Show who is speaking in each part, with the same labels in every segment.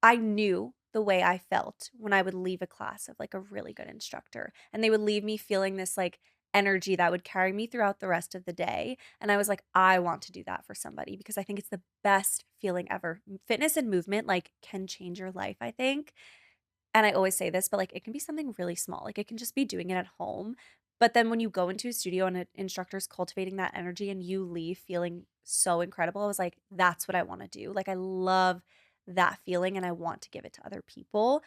Speaker 1: I knew the way I felt when I would leave a class of like a really good instructor, and they would leave me feeling this like energy that would carry me throughout the rest of the day. And I was like, I want to do that for somebody because I think it's the best feeling ever. Fitness and movement like can change your life, I think. And I always say this, but like it can be something really small. Like it can just be doing it at home. But then when you go into a studio and an instructor's cultivating that energy and you leave feeling so incredible, I was like, that's what I want to do. Like I love that feeling and I want to give it to other people.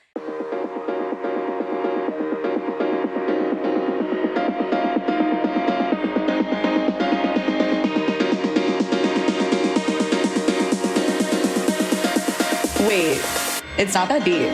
Speaker 2: Wait, it's not that deep.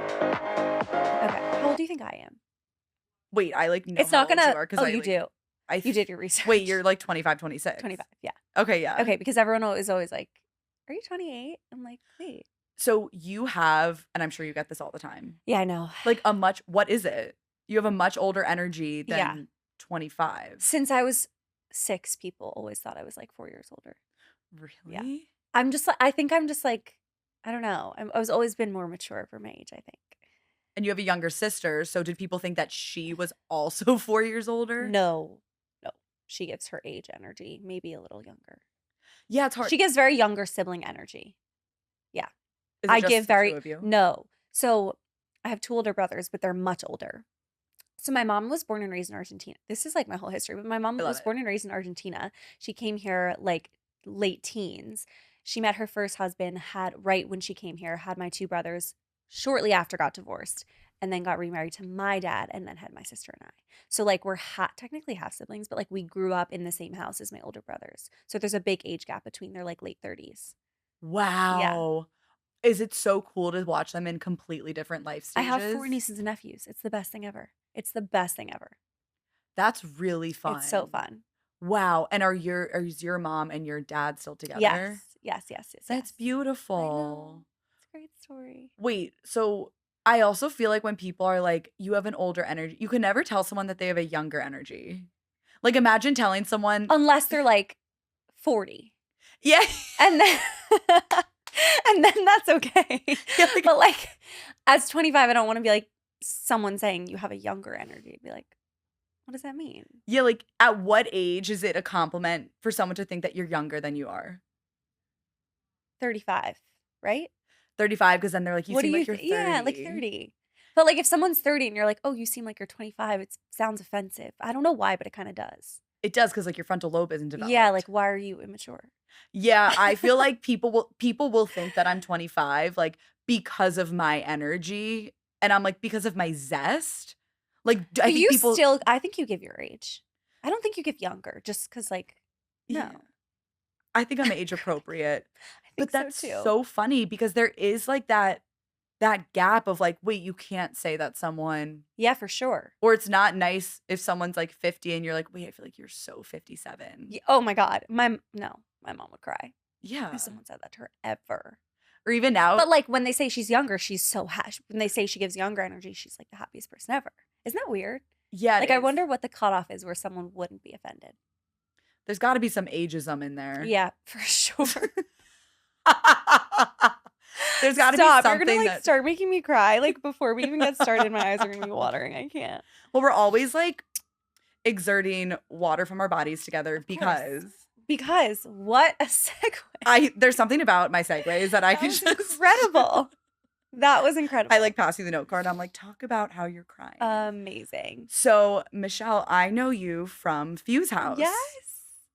Speaker 1: Okay. How old do you think I am?
Speaker 3: Wait, I like know
Speaker 1: It's
Speaker 3: how
Speaker 1: not
Speaker 3: old
Speaker 1: gonna.
Speaker 3: you are because
Speaker 1: Oh,
Speaker 3: I
Speaker 1: you
Speaker 3: like,
Speaker 1: do.
Speaker 3: I
Speaker 1: You did your research.
Speaker 3: Wait, you're like 25, 26.
Speaker 1: 25. Yeah.
Speaker 3: Okay, yeah.
Speaker 1: Okay, because everyone is always like, "Are you 28?" I'm like, "Wait."
Speaker 3: So you have, and I'm sure you get this all the time,
Speaker 1: Yeah, I know.
Speaker 3: like what is it? You have a much older energy
Speaker 1: Yeah.
Speaker 3: than 25.
Speaker 1: Since I was 6, people always thought I was like 4 years older. Yeah.
Speaker 3: Really?
Speaker 1: I'm just like, I think I'm just like, I don't know. I was always been more mature for my age, I think.
Speaker 3: And you have a younger sister, so did people think that she was also 4 years older?
Speaker 1: No, no. She gives her age energy, maybe a little younger.
Speaker 3: Yeah, it's hard.
Speaker 1: She gives very younger sibling energy. Yeah.
Speaker 3: Is it
Speaker 1: I
Speaker 3: just
Speaker 1: give
Speaker 3: the
Speaker 1: very,
Speaker 3: two of you?
Speaker 1: no. So I have 2 older brothers, but they're much older. So my mom was born and raised in Argentina. This is like my whole history, but my mom
Speaker 3: I love
Speaker 1: was
Speaker 3: it.
Speaker 1: born and raised in Argentina. She came here like late teens. She met her first husband, had right when she came here, had my 2 brothers, shortly after got divorced, and then got remarried to my dad and then had my sister and I. So like we're technically half siblings, but like we grew up in the same house as my older brothers. So there's a big age gap between their like late 30s. Yeah.
Speaker 3: Wow. Is it so cool to watch them in completely different life
Speaker 1: I have 4
Speaker 3: stages?
Speaker 1: nieces and nephews. It's the best thing ever. It's the best thing ever.
Speaker 3: That's really fun.
Speaker 1: It's so fun.
Speaker 3: Wow. And is your mom and your dad still together?
Speaker 1: Yes. Yes, yes, yes,
Speaker 3: That's
Speaker 1: yes. I
Speaker 3: beautiful.
Speaker 1: know. It's a great story.
Speaker 3: Wait, so I also feel like when people are like, you have an older energy, you can never tell someone that they have a younger energy. Like imagine telling someone,
Speaker 1: Unless they're like 40.
Speaker 3: yeah,
Speaker 1: And then and then that's okay.
Speaker 3: Yeah, like-
Speaker 1: But like as 25, I don't want to be like someone saying you have a younger energy. I'd be like, what does that mean?
Speaker 3: yeah, like at what age is it a compliment for someone to think that you're younger than you are?
Speaker 1: 35, right?
Speaker 3: 35, because then they're like, you
Speaker 1: What
Speaker 3: seem
Speaker 1: do
Speaker 3: like
Speaker 1: you
Speaker 3: you're 30.
Speaker 1: Yeah, like 30. But like if someone's 30 and you're like, "Oh, you seem like you're 25," it sounds offensive. I don't know why, but it kind of does.
Speaker 3: It does because like your frontal lobe isn't developed.
Speaker 1: Yeah, like why are you immature?
Speaker 3: Yeah, I feel like people will think that I'm 25 like because of my energy, and I'm like because of my zest. Like I
Speaker 1: But
Speaker 3: think
Speaker 1: you
Speaker 3: people
Speaker 1: still, I think you give your age. I don't think you give younger just because, like, no.
Speaker 3: Yeah. I think I'm age appropriate.
Speaker 1: I think
Speaker 3: But that's
Speaker 1: so too.
Speaker 3: so funny because there is like that gap of like, wait, you can't say that someone,
Speaker 1: Yeah, for sure.
Speaker 3: or it's not nice if someone's like 50 and you're like, wait, I feel like you're so 57.
Speaker 1: Oh my God. My mom would cry
Speaker 3: Yeah.
Speaker 1: if someone said that to her ever.
Speaker 3: Or even now,
Speaker 1: But like when they say she's younger, she's so when they say she gives younger energy, she's like the happiest person ever. Isn't that weird?
Speaker 3: yeah,
Speaker 1: Like I wonder what the cutoff is where someone wouldn't be offended.
Speaker 3: there's got to be some ageism in there.
Speaker 1: Yeah, for sure.
Speaker 3: There's got to be
Speaker 1: Stop.
Speaker 3: something
Speaker 1: You're gonna like
Speaker 3: that,
Speaker 1: start making me cry. Like before we even get started, my eyes are gonna be watering. I can't.
Speaker 3: well, we're always like exerting water from our bodies together
Speaker 1: Because what a segue.
Speaker 3: there's something about my segues that I
Speaker 1: That
Speaker 3: can
Speaker 1: was
Speaker 3: just
Speaker 1: incredible. That was incredible.
Speaker 3: I like pass you the note card. I'm like, talk about how you're crying.
Speaker 1: Amazing.
Speaker 3: So Michelle, I know you from Fuze House.
Speaker 1: Yes.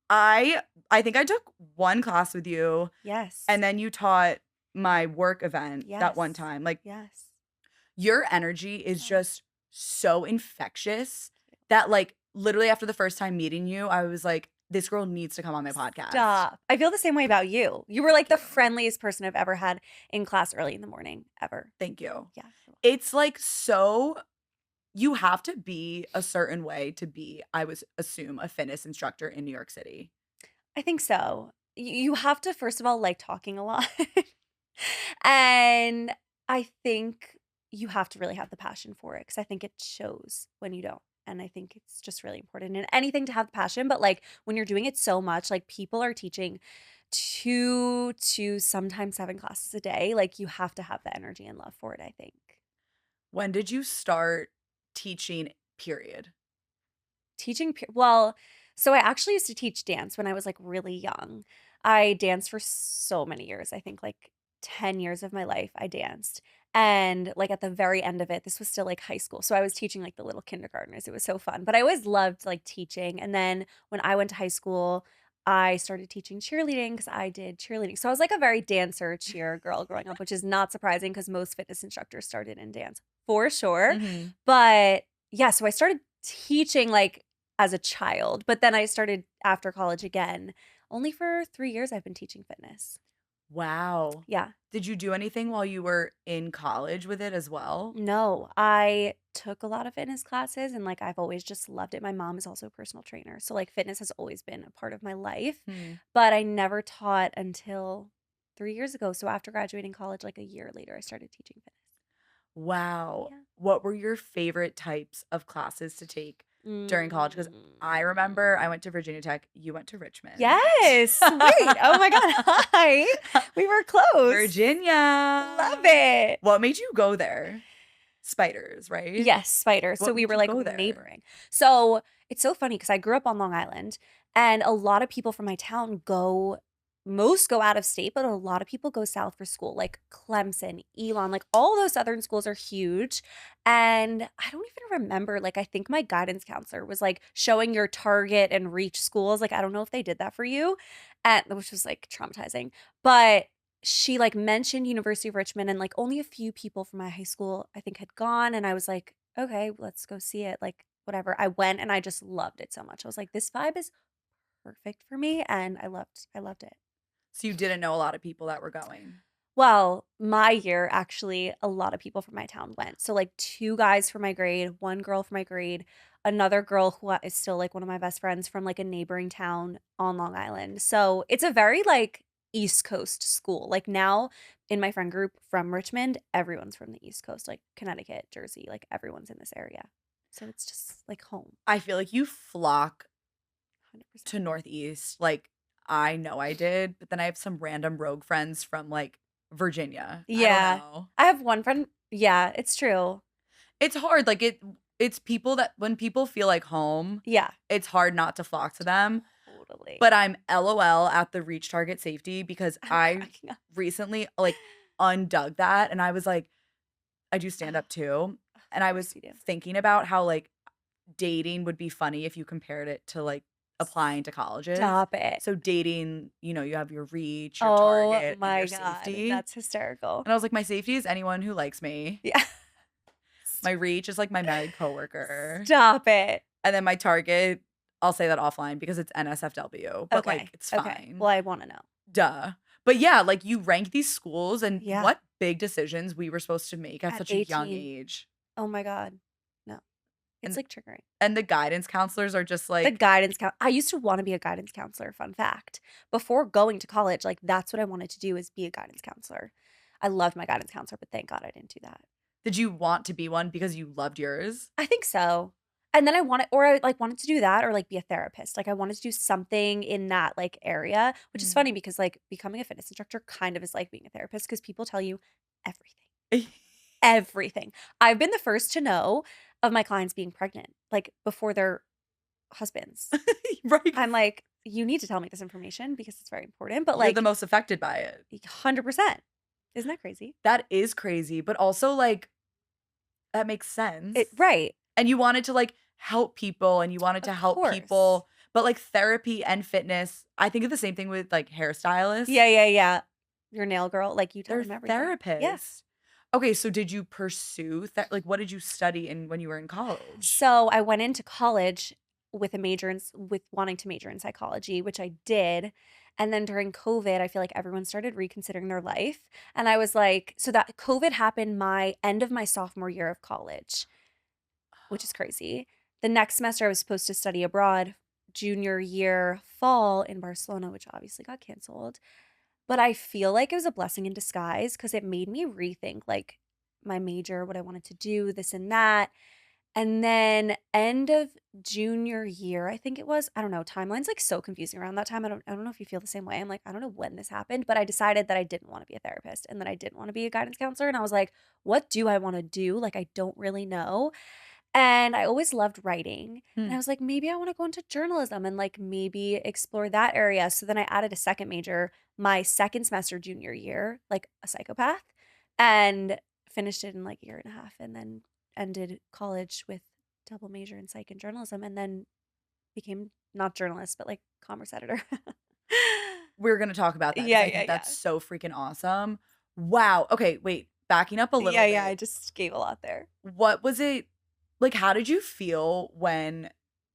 Speaker 3: I think I took one class with you,
Speaker 1: Yes.
Speaker 3: and then you taught my work event that one
Speaker 1: Yes.
Speaker 3: time. Like
Speaker 1: Yes.
Speaker 3: your energy is just so infectious that like literally after the first time meeting you, I was like, this girl needs to come on my podcast.
Speaker 1: Stop. I feel the same way about you. You were like the friendliest person I've ever had in class early in the morning, ever.
Speaker 3: Thank you.
Speaker 1: Yeah.
Speaker 3: It's like so you have to be a certain way to be, I would assume, a fitness instructor in New York City.
Speaker 1: I think so. You have to, first of all, like talking a lot. And I think you have to really have the passion for it because I think it shows when you don't. And I think it's just really important in anything to have the passion. But like when you're doing it so much, like people are teaching 2 to sometimes 7 classes a day. Like you have to have the energy and love for it, I think.
Speaker 3: When did you start teaching, period?
Speaker 1: Well, so I actually used to teach dance when I was, like, really young. I danced for so many years, I think, like, 10 years of my life I danced, and, like, at the very end of it this was still, like, high school, so I was teaching, like, the little kindergartners, it was so fun, but I always loved, like, teaching, and then when I went to high school, I started teaching cheerleading because I did cheerleading, so I was, like, a very dancer, cheer girl growing up, which is not surprising because most fitness instructors started in dance, for sure,
Speaker 3: Mhm.
Speaker 1: but, yeah, so I started teaching, like, as a child, but then I started after college again. Only for 3 years I've been teaching fitness.
Speaker 3: Wow.
Speaker 1: Yeah.
Speaker 3: Did you do anything while you were in college with it as well?
Speaker 1: No, I took a lot of fitness classes and, like, I've always just loved it. My mom is also a personal trainer, so, like, fitness has always been a part of my life,
Speaker 3: Hmm.
Speaker 1: but I never taught until 3 years ago. So after graduating college, like, a year later, I started teaching fitness.
Speaker 3: Wow.
Speaker 1: Yeah.
Speaker 3: What were your favorite types of classes to take during college? Because I remember I
Speaker 1: Mm.
Speaker 3: went to Virginia Tech, you went to Richmond.
Speaker 1: Yes, sweet. Oh my god, hi. We were close. Love
Speaker 3: Virginia.
Speaker 1: it.
Speaker 3: What made you go there? Spiders, right?
Speaker 1: Yes, spiders. So
Speaker 3: What
Speaker 1: we
Speaker 3: made
Speaker 1: were,
Speaker 3: you
Speaker 1: like,
Speaker 3: go there?
Speaker 1: neighboring. So, it's so funny because I grew up on Long Island, and a lot of people from my town go out of state, but a lot of people go south for school, like Clemson, Elon, like, all those southern schools are huge, and I don't even remember, like, I think my guidance counselor was, like, showing your target and reach schools, like, I don't know if they did that for you, which was, like, traumatizing, but she, like, mentioned University of Richmond and, like, only a few people from my high school, I think, had gone, and I was like, "Okay, let's go see it," like, whatever. I went, and I just loved it so much. I was like, "This vibe is perfect for me," and I loved it.
Speaker 3: So you didn't know a lot of people that were going.
Speaker 1: Well, my year, actually, a lot of people from my town went. So, like, 2 guys from my grade, 1 girl from my grade, another girl who is still, like, one of my best friends from, like, a neighboring town on Long Island. So, it's a very, like, East Coast school. Like, now in my friend group from Richmond, everyone's from the East Coast, like, Connecticut, Jersey, like, everyone's in this area. So, it's just, like, home,
Speaker 3: I feel like you flock
Speaker 1: 100%.
Speaker 3: to Northeast. Like, I know I did, but then I have some random rogue friends from like Virginia. I don't
Speaker 1: Yeah.
Speaker 3: know.
Speaker 1: I have one friend. Yeah, it's true.
Speaker 3: It's hard. It's people that when people feel like home,
Speaker 1: Yeah.
Speaker 3: it's hard not to flock to them.
Speaker 1: Totally.
Speaker 3: But I'm LOL at the reach target safety because
Speaker 1: I'm
Speaker 3: I
Speaker 1: cracking up.
Speaker 3: recently like undug that and I was like, I do stand up too. And
Speaker 1: Of
Speaker 3: I
Speaker 1: course
Speaker 3: was
Speaker 1: you do.
Speaker 3: thinking about how like dating would be funny if you compared it to like applying to colleges.
Speaker 1: Stop it.
Speaker 3: So dating, you have your reach, your
Speaker 1: Oh
Speaker 3: target, and your
Speaker 1: my god,
Speaker 3: safety.
Speaker 1: that's hysterical.
Speaker 3: And I was like, my safety is anyone who likes me.
Speaker 1: Yeah.
Speaker 3: My reach is like my married coworker.
Speaker 1: Stop it.
Speaker 3: And then my target, I'll say that offline because it's NSFW, but like
Speaker 1: Okay,
Speaker 3: it's
Speaker 1: okay.
Speaker 3: fine.
Speaker 1: Well, I wanna know.
Speaker 3: Duh. But yeah, like you rank these schools and
Speaker 1: Yeah,
Speaker 3: what big decisions we were supposed to make at
Speaker 1: at
Speaker 3: such a young
Speaker 1: 18.
Speaker 3: age.
Speaker 1: Oh my god. No. It's,
Speaker 3: And
Speaker 1: like, triggering.
Speaker 3: and the guidance counselors are just
Speaker 1: The
Speaker 3: like,
Speaker 1: guidance coun I used to wanna be a guidance counselor, fun fact. Before going to college, like, that's what I wanted to do is be a guidance counselor. I loved my guidance counselor, but thank god I didn't do that.
Speaker 3: did you want to be one because you loved yours?
Speaker 1: I think so. And then I, like, wanted to do that or, like, be a therapist. Like, I wanted to do something in that, like, area, which is
Speaker 3: Mm.
Speaker 1: funny because, like, becoming a fitness instructor kind of is like being a therapist because people tell you everything. Everything. I've been the first to know of my clients being pregnant, like, before their husbands.
Speaker 3: Right.
Speaker 1: I'm like, "You need to tell me this information because it's very important," but,
Speaker 3: You're the
Speaker 1: like,
Speaker 3: most affected by it.
Speaker 1: 100%. Isn't that crazy?
Speaker 3: That is crazy, but also like that makes sense.
Speaker 1: Right.
Speaker 3: And you wanted to like help people and you wanted to
Speaker 1: Of
Speaker 3: help
Speaker 1: course.
Speaker 3: people, but like therapy and fitness, I think of the same thing with like hairstylists.
Speaker 1: Yeah, yeah, yeah. Your nail girl, like, you tell
Speaker 3: They're
Speaker 1: them everything. Yeah.
Speaker 3: therapists. Okay, so did you pursue that? Like, what did you study in when you were in college?
Speaker 1: So I went into college with a major with wanting to major in psychology, which I did. And then during COVID, I feel like everyone started reconsidering their life. And I was like, so that COVID happened my end of my sophomore year of college, which is crazy. The next semester I was supposed to study abroad, junior year fall in Barcelona, which obviously got canceled. But I feel like it was a blessing in disguise because it made me rethink, like, my major, what I wanted to do, this and that. And then end of junior year, I think it was, I don't know, timeline's, like, so confusing around that time. I don't know if you feel the same way. I'm like, I don't know when this happened, but I decided that I didn't wanna be a therapist and that I didn't wanna be a guidance counselor, and I was like, "What do I wanna do?" Like, I don't really know. And I always loved writing, and I
Speaker 3: Hmm.
Speaker 1: was like, "Maybe I wanna go into journalism and, like, maybe explore that area." So then I added a second major my second semester junior year, like a psychopath, and finished it in, like, a year and a half, and then ended college with double major in psych and journalism, and then became not journalist, but, like, commerce editor.
Speaker 3: We're gonna talk about that because
Speaker 1: Yeah,
Speaker 3: I
Speaker 1: yeah,
Speaker 3: think that's
Speaker 1: yeah.
Speaker 3: so freaking awesome. Wow. Okay, wait, backing up a little
Speaker 1: Yeah, yeah, I
Speaker 3: bit.
Speaker 1: just gave a lot there.
Speaker 3: What was it like, how did you feel when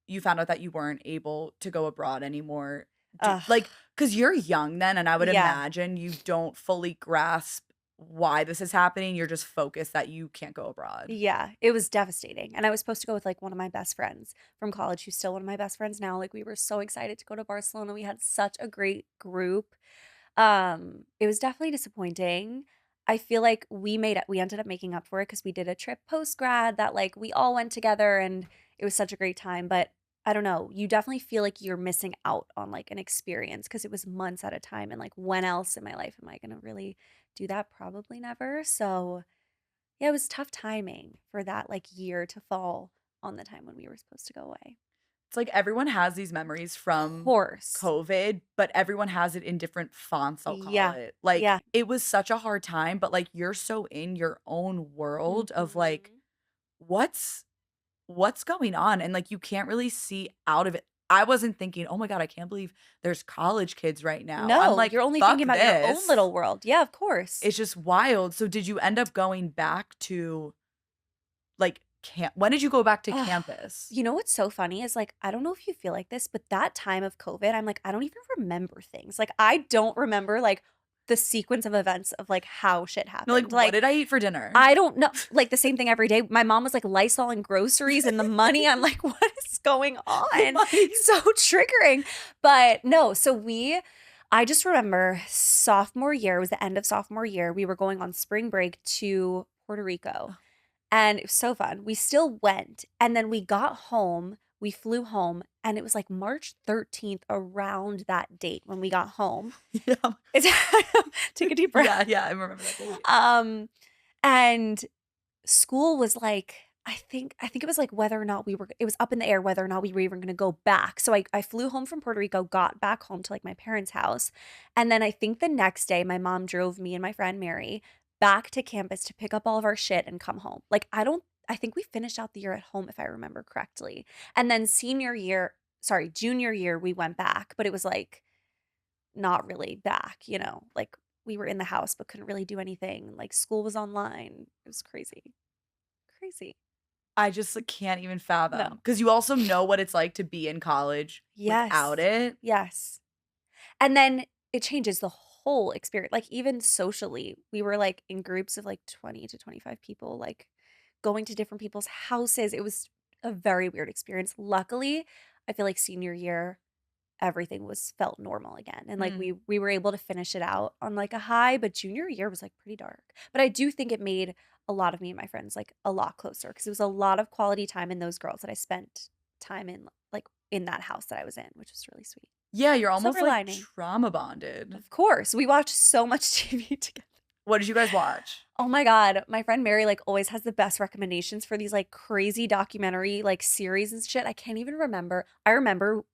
Speaker 3: you found out that you weren't able to go abroad anymore?
Speaker 1: Ugh.
Speaker 3: Because 'cause you're young then, and I would
Speaker 1: Yeah.
Speaker 3: imagine you don't fully grasp why this is happening, you're just focused that you can't go abroad.
Speaker 1: Yeah, it was devastating, and I was supposed to go with, like, one of my best friends from college who's still one of my best friends now, like, we were so excited to go to Barcelona, we had such a great group. It was definitely disappointing. I feel like we ended up making up for it because we did a trip post-grad that, like, we all went together, and it was such a great time, but I don't know, you definitely feel like you're missing out on, like, an experience because it was months at a time, and, like, when else in my life am I gonna really do that? Probably never, so yeah, it was tough timing for that, like, year to fall on the time when we were supposed to go away.
Speaker 3: It's like everyone has these memories from
Speaker 1: Course.
Speaker 3: COVID, but everyone has it in different fonts, I'll call
Speaker 1: Yeah.
Speaker 3: it. Like,
Speaker 1: Yeah.
Speaker 3: it was such a hard time, but, like, you're so in your own world of, like,
Speaker 1: Mhm.
Speaker 3: what's what's going on? And, like, you can't really see out of it. I wasn't thinking, "Oh my god, I can't believe there's college kids right now." I'm
Speaker 1: No,
Speaker 3: like,
Speaker 1: you're only
Speaker 3: "Fuck
Speaker 1: thinking about your own
Speaker 3: this."
Speaker 1: little world. Yeah, of course.
Speaker 3: It's just wild. So did you end up going back to, like, camp when did you go back to
Speaker 1: Ugh.
Speaker 3: campus?
Speaker 1: You know what's so funny is, like, I don't know if you feel like this, but that time of COVID, I'm like, I don't even remember things. Like, I don't remember, like, the sequence of events of, like, how shit
Speaker 3: You're like,
Speaker 1: happened.
Speaker 3: "What
Speaker 1: Like,
Speaker 3: did I eat for dinner?"
Speaker 1: I don't know, like, the same thing every day. My mom was, like, Lysol and groceries and the money. I'm like, "What is going on?"
Speaker 3: Like,
Speaker 1: So triggering. But no, so I just remember sophomore year, it was the end of sophomore year, we were going on spring break to Puerto Rico, and it was so fun. We still went, and then we got home, we flew home, and it was, like, March 13th around that date when we got home.
Speaker 3: yeah.
Speaker 1: It's take a deep breath.
Speaker 3: Yeah, yeah, I remember that date.
Speaker 1: Um, and school was like I think it was like whether or not it was up in the air whether or not we were even gonna go back. So I flew home from Puerto Rico, got back home to, like, my parents' house, and then I think the next day, my mom drove me and my friend Mary back to campus to pick up all of our shit and come home. Like, I think we finished out the year at home, if I remember correctly. And then junior year, we went back, but it was, like, not really back, like, we were in the house but couldn't really do anything, like, school was online. It was crazy. Crazy.
Speaker 3: I just, like, can't even fathom
Speaker 1: No.
Speaker 3: because you also know what it's like to be in college without
Speaker 1: Yes.
Speaker 3: it.
Speaker 1: Yes. And then it changes the whole experience. Like, even socially, we were, like, in groups of, like, 20 to 25 people, like, going to different people's houses. It was a very weird experience. Luckily, I feel like senior year, everything felt normal again, and, like,
Speaker 3: Mm.
Speaker 1: we were able to finish it out on, like, a high, but junior year was, like, pretty dark. But I do think it made a lot of me and my friends, like, a lot closer because it was a lot of quality time in those girls that I spent time in, like, in that house that I was in, which was really sweet.
Speaker 3: Yeah, you're almost,
Speaker 1: Silver
Speaker 3: like,
Speaker 1: lining.
Speaker 3: trauma bonded.
Speaker 1: Of course, we watched so much TV together.
Speaker 3: What did you guys watch?
Speaker 1: Oh my god, my friend Mary, like, always has the best recommendations for these, like, crazy documentary, like, series and shit. I can't even remember. I remember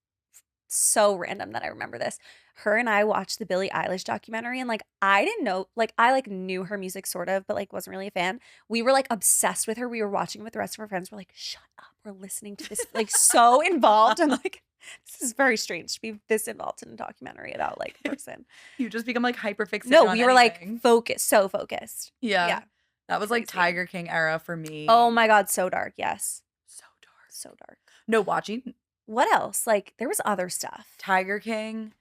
Speaker 1: so random that I remember this. Her and I watched the Billie Eilish documentary, and, like, I didn't know like, I, like, knew her music sort of, but, like, wasn't really a fan. We were, like, obsessed with her. We were watching with the rest of our friends. We're like, "Shut up. We're listening to this," like, so involved. I'm like, "This is very strange to be this involved in a documentary about, like, a person."
Speaker 3: You just become, like, hyper fixated
Speaker 1: No,
Speaker 3: on
Speaker 1: we were, like,
Speaker 3: anything.
Speaker 1: focused, so focused.
Speaker 3: Yeah.
Speaker 1: Yeah,
Speaker 3: That was, like,
Speaker 1: crazy.
Speaker 3: Tiger King era for
Speaker 1: Oh
Speaker 3: me.
Speaker 1: my god, so dark, yes.
Speaker 3: So dark.
Speaker 1: So dark.
Speaker 3: No, watching
Speaker 1: What else? Like, there was other stuff.
Speaker 3: Tiger King,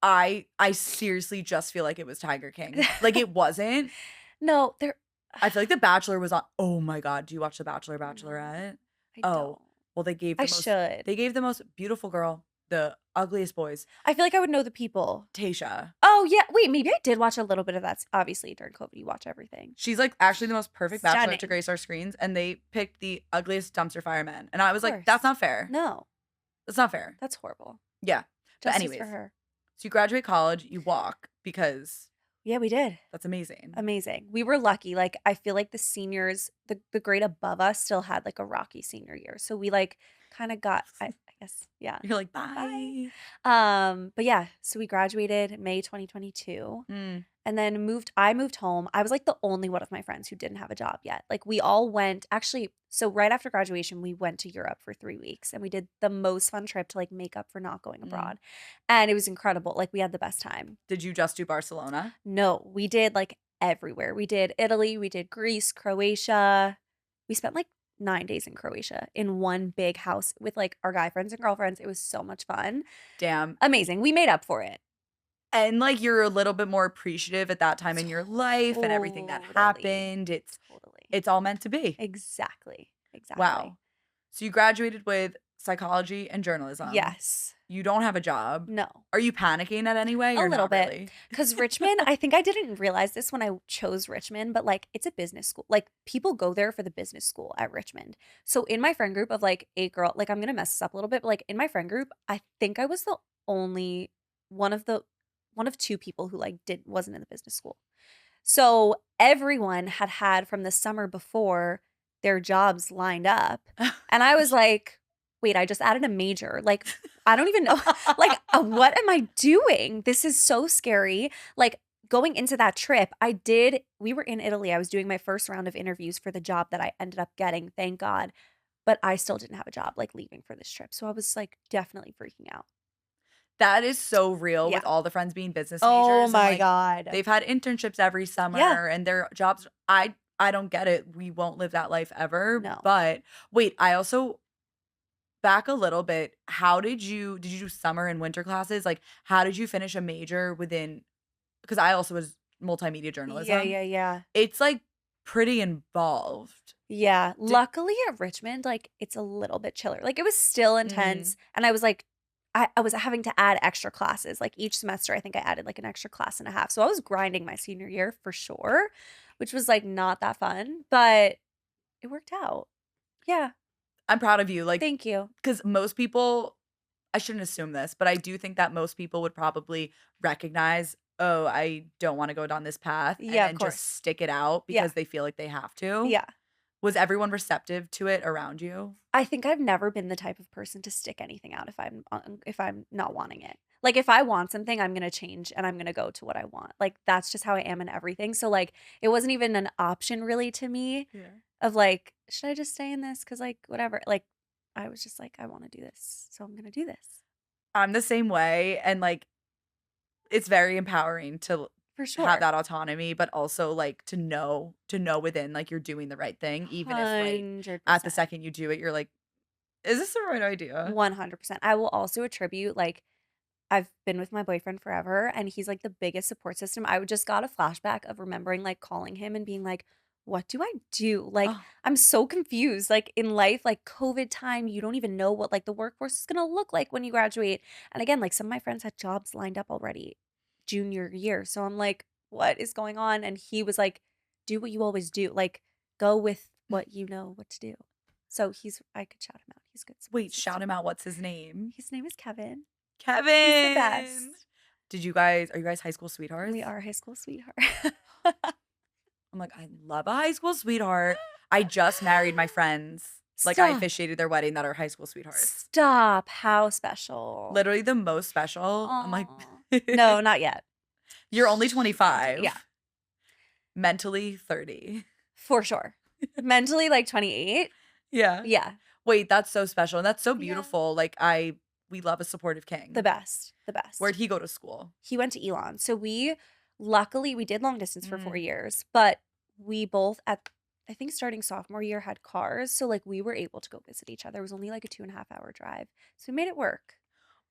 Speaker 3: I seriously just feel like it was Tiger King. Like, it wasn't.
Speaker 1: No, there
Speaker 3: I feel like The Bachelor was on oh my god, do you watch The Bachelor,
Speaker 1: no,
Speaker 3: Bachelorette?
Speaker 1: I
Speaker 3: Oh,
Speaker 1: don't.
Speaker 3: well,
Speaker 1: I should.
Speaker 3: they gave the most beautiful girl. the ugliest boys.
Speaker 1: I feel like I would know the people.
Speaker 3: Tasha.
Speaker 1: Oh, yeah. Wait, maybe I did watch a little bit of that. Obviously, during COVID, you watch everything.
Speaker 3: She's like actually the most perfect bachelorette
Speaker 1: Stunning.
Speaker 3: to grace our screens, and they picked the ugliest dumpster fire men. And I was like,
Speaker 1: course.
Speaker 3: that's not fair.
Speaker 1: No,
Speaker 3: That's not fair.
Speaker 1: that's horrible.
Speaker 3: Yeah. But
Speaker 1: Justice
Speaker 3: anyways,
Speaker 1: for her.
Speaker 3: so you graduate college, you walk because
Speaker 1: Yeah, we did.
Speaker 3: that's amazing.
Speaker 1: Amazing. We were lucky. Like, I feel like the seniors, the grade above us still had like a rocky senior year. So we like kind of got, I guess, yeah.
Speaker 3: You're like, bye.
Speaker 1: But yeah, so we graduated May 2022
Speaker 3: Mm.
Speaker 1: and then I moved home. I was like the only one of my friends who didn't have a job yet. Like we all went, actually, so right after graduation, we went to Europe for 3 weeks and we did the most fun trip to like make up for not going abroad. And it was incredible. Like we had the best time.
Speaker 3: Did you just do Barcelona?
Speaker 1: No, we did like everywhere. We did Italy, we did Greece, Croatia. We spent like 9 days in Croatia in one big house with like our guy friends and girlfriends. It was so much fun.
Speaker 3: Damn.
Speaker 1: Amazing. We made up for it.
Speaker 3: And like you're a little bit more appreciative at that time in your life and everything that
Speaker 1: Totally.
Speaker 3: happened. It's all meant to be.
Speaker 1: Exactly.
Speaker 3: Wow. So you graduated with psychology and journalism.
Speaker 1: Yes.
Speaker 3: You don't have a job.
Speaker 1: No.
Speaker 3: Are you panicking at any way?
Speaker 1: A
Speaker 3: or
Speaker 1: little
Speaker 3: not
Speaker 1: bit.
Speaker 3: Really?
Speaker 1: Because Richmond, I think I didn't realize this when I chose Richmond, but like it's a business school. Like people go there for the business school at Richmond. So in my friend group of like 8 girl, like I'm gonna mess this up a little bit, but like in my friend group, I think I was the only one of 2 people who like wasn't in the business school. So everyone had from the summer before their jobs lined up. And I was like, wait, I just added a major. Like, I don't even know. Like, what am I doing? This is so scary. Like, going into that trip, we were in Italy. I was doing my first round of interviews for the job that I ended up getting, thank God. But I still didn't have a job, like, leaving for this trip. So I was, like, definitely freaking out.
Speaker 3: That is so real
Speaker 1: Yeah.
Speaker 3: with all the friends being business majors.
Speaker 1: Oh
Speaker 3: and,
Speaker 1: my
Speaker 3: like,
Speaker 1: God.
Speaker 3: They've had internships every summer and their jobs. I don't get it. We won't live that life ever.
Speaker 1: No.
Speaker 3: But wait, I also back a little bit. How did you do summer and winter classes? Like, how did you finish a major within? Because I also was multimedia journalism.
Speaker 1: Yeah.
Speaker 3: It's like pretty involved.
Speaker 1: Yeah. Luckily at Richmond, like it's a little bit chiller. Like it was still intense. And I was like, I was having to add extra classes. Like each semester, I think I added like an extra class and a half. So I was grinding my senior year for sure, which was like not that fun, but it worked out. Yeah.
Speaker 3: I'm proud of you. Like,
Speaker 1: thank you.
Speaker 3: Because most people, I shouldn't assume this, but I do think that most people would probably recognize, oh, I don't want to go down this path.
Speaker 1: Yeah,
Speaker 3: and
Speaker 1: of course.
Speaker 3: just stick it out because they feel like they have to.
Speaker 1: Yeah.
Speaker 3: Was everyone receptive to it around you?
Speaker 1: I think I've never been the type of person to stick anything out if I'm not wanting it. Like if I want something, I'm going to change and I'm going to go to what I want. Like that's just how I am in everything. So like it wasn't even an option really to me of like, should I just stay in this? Cause like whatever. Like I was just like, I want to do this. So I'm going to do this.
Speaker 3: I'm the same way. And like, it's very empowering to
Speaker 1: For sure.
Speaker 3: have that autonomy, but also like to know within like you're doing the right thing, even if like
Speaker 1: 100%.
Speaker 3: at the second you do it, you're like, is this the right idea?
Speaker 1: 100%. I will also attribute like I've been with my boyfriend forever and he's like the biggest support system. I would just got a flashback of remembering like calling him and being like, what do I do? Like, I'm so confused. Like in life, like COVID time, you don't even know what like the workforce is going to look like when you graduate. And again, like some of my friends had jobs lined up already junior year. So I'm like, what is going on? And he was like, do what you always do. Like go with what you know what to do. So I could shout him out. He's good.
Speaker 3: Wait, shout him out. What's his name?
Speaker 1: His name is Kevin.
Speaker 3: Kevin.
Speaker 1: He's the best.
Speaker 3: Are you guys high school sweethearts?
Speaker 1: We are high school sweethearts.
Speaker 3: I'm like, I love a high school sweetheart. I just married my friends. Like
Speaker 1: Stop.
Speaker 3: I officiated their wedding that are high school sweethearts.
Speaker 1: Stop. How special.
Speaker 3: Literally the most special. I'm like,
Speaker 1: no, not yet.
Speaker 3: You're only 25.
Speaker 1: Yeah.
Speaker 3: Mentally 30.
Speaker 1: For sure. Mentally like 28.
Speaker 3: Yeah.
Speaker 1: Yeah.
Speaker 3: Wait, that's so special. And that's so beautiful. Yeah. Like we love a supportive king.
Speaker 1: The best. The best.
Speaker 3: Where'd he go to school?
Speaker 1: He went to Elon. So luckily we did long distance for 4 years, but we both I think starting sophomore year had cars. So like we were able to go visit each other. It was only like a 2.5 hour drive. So we made it work.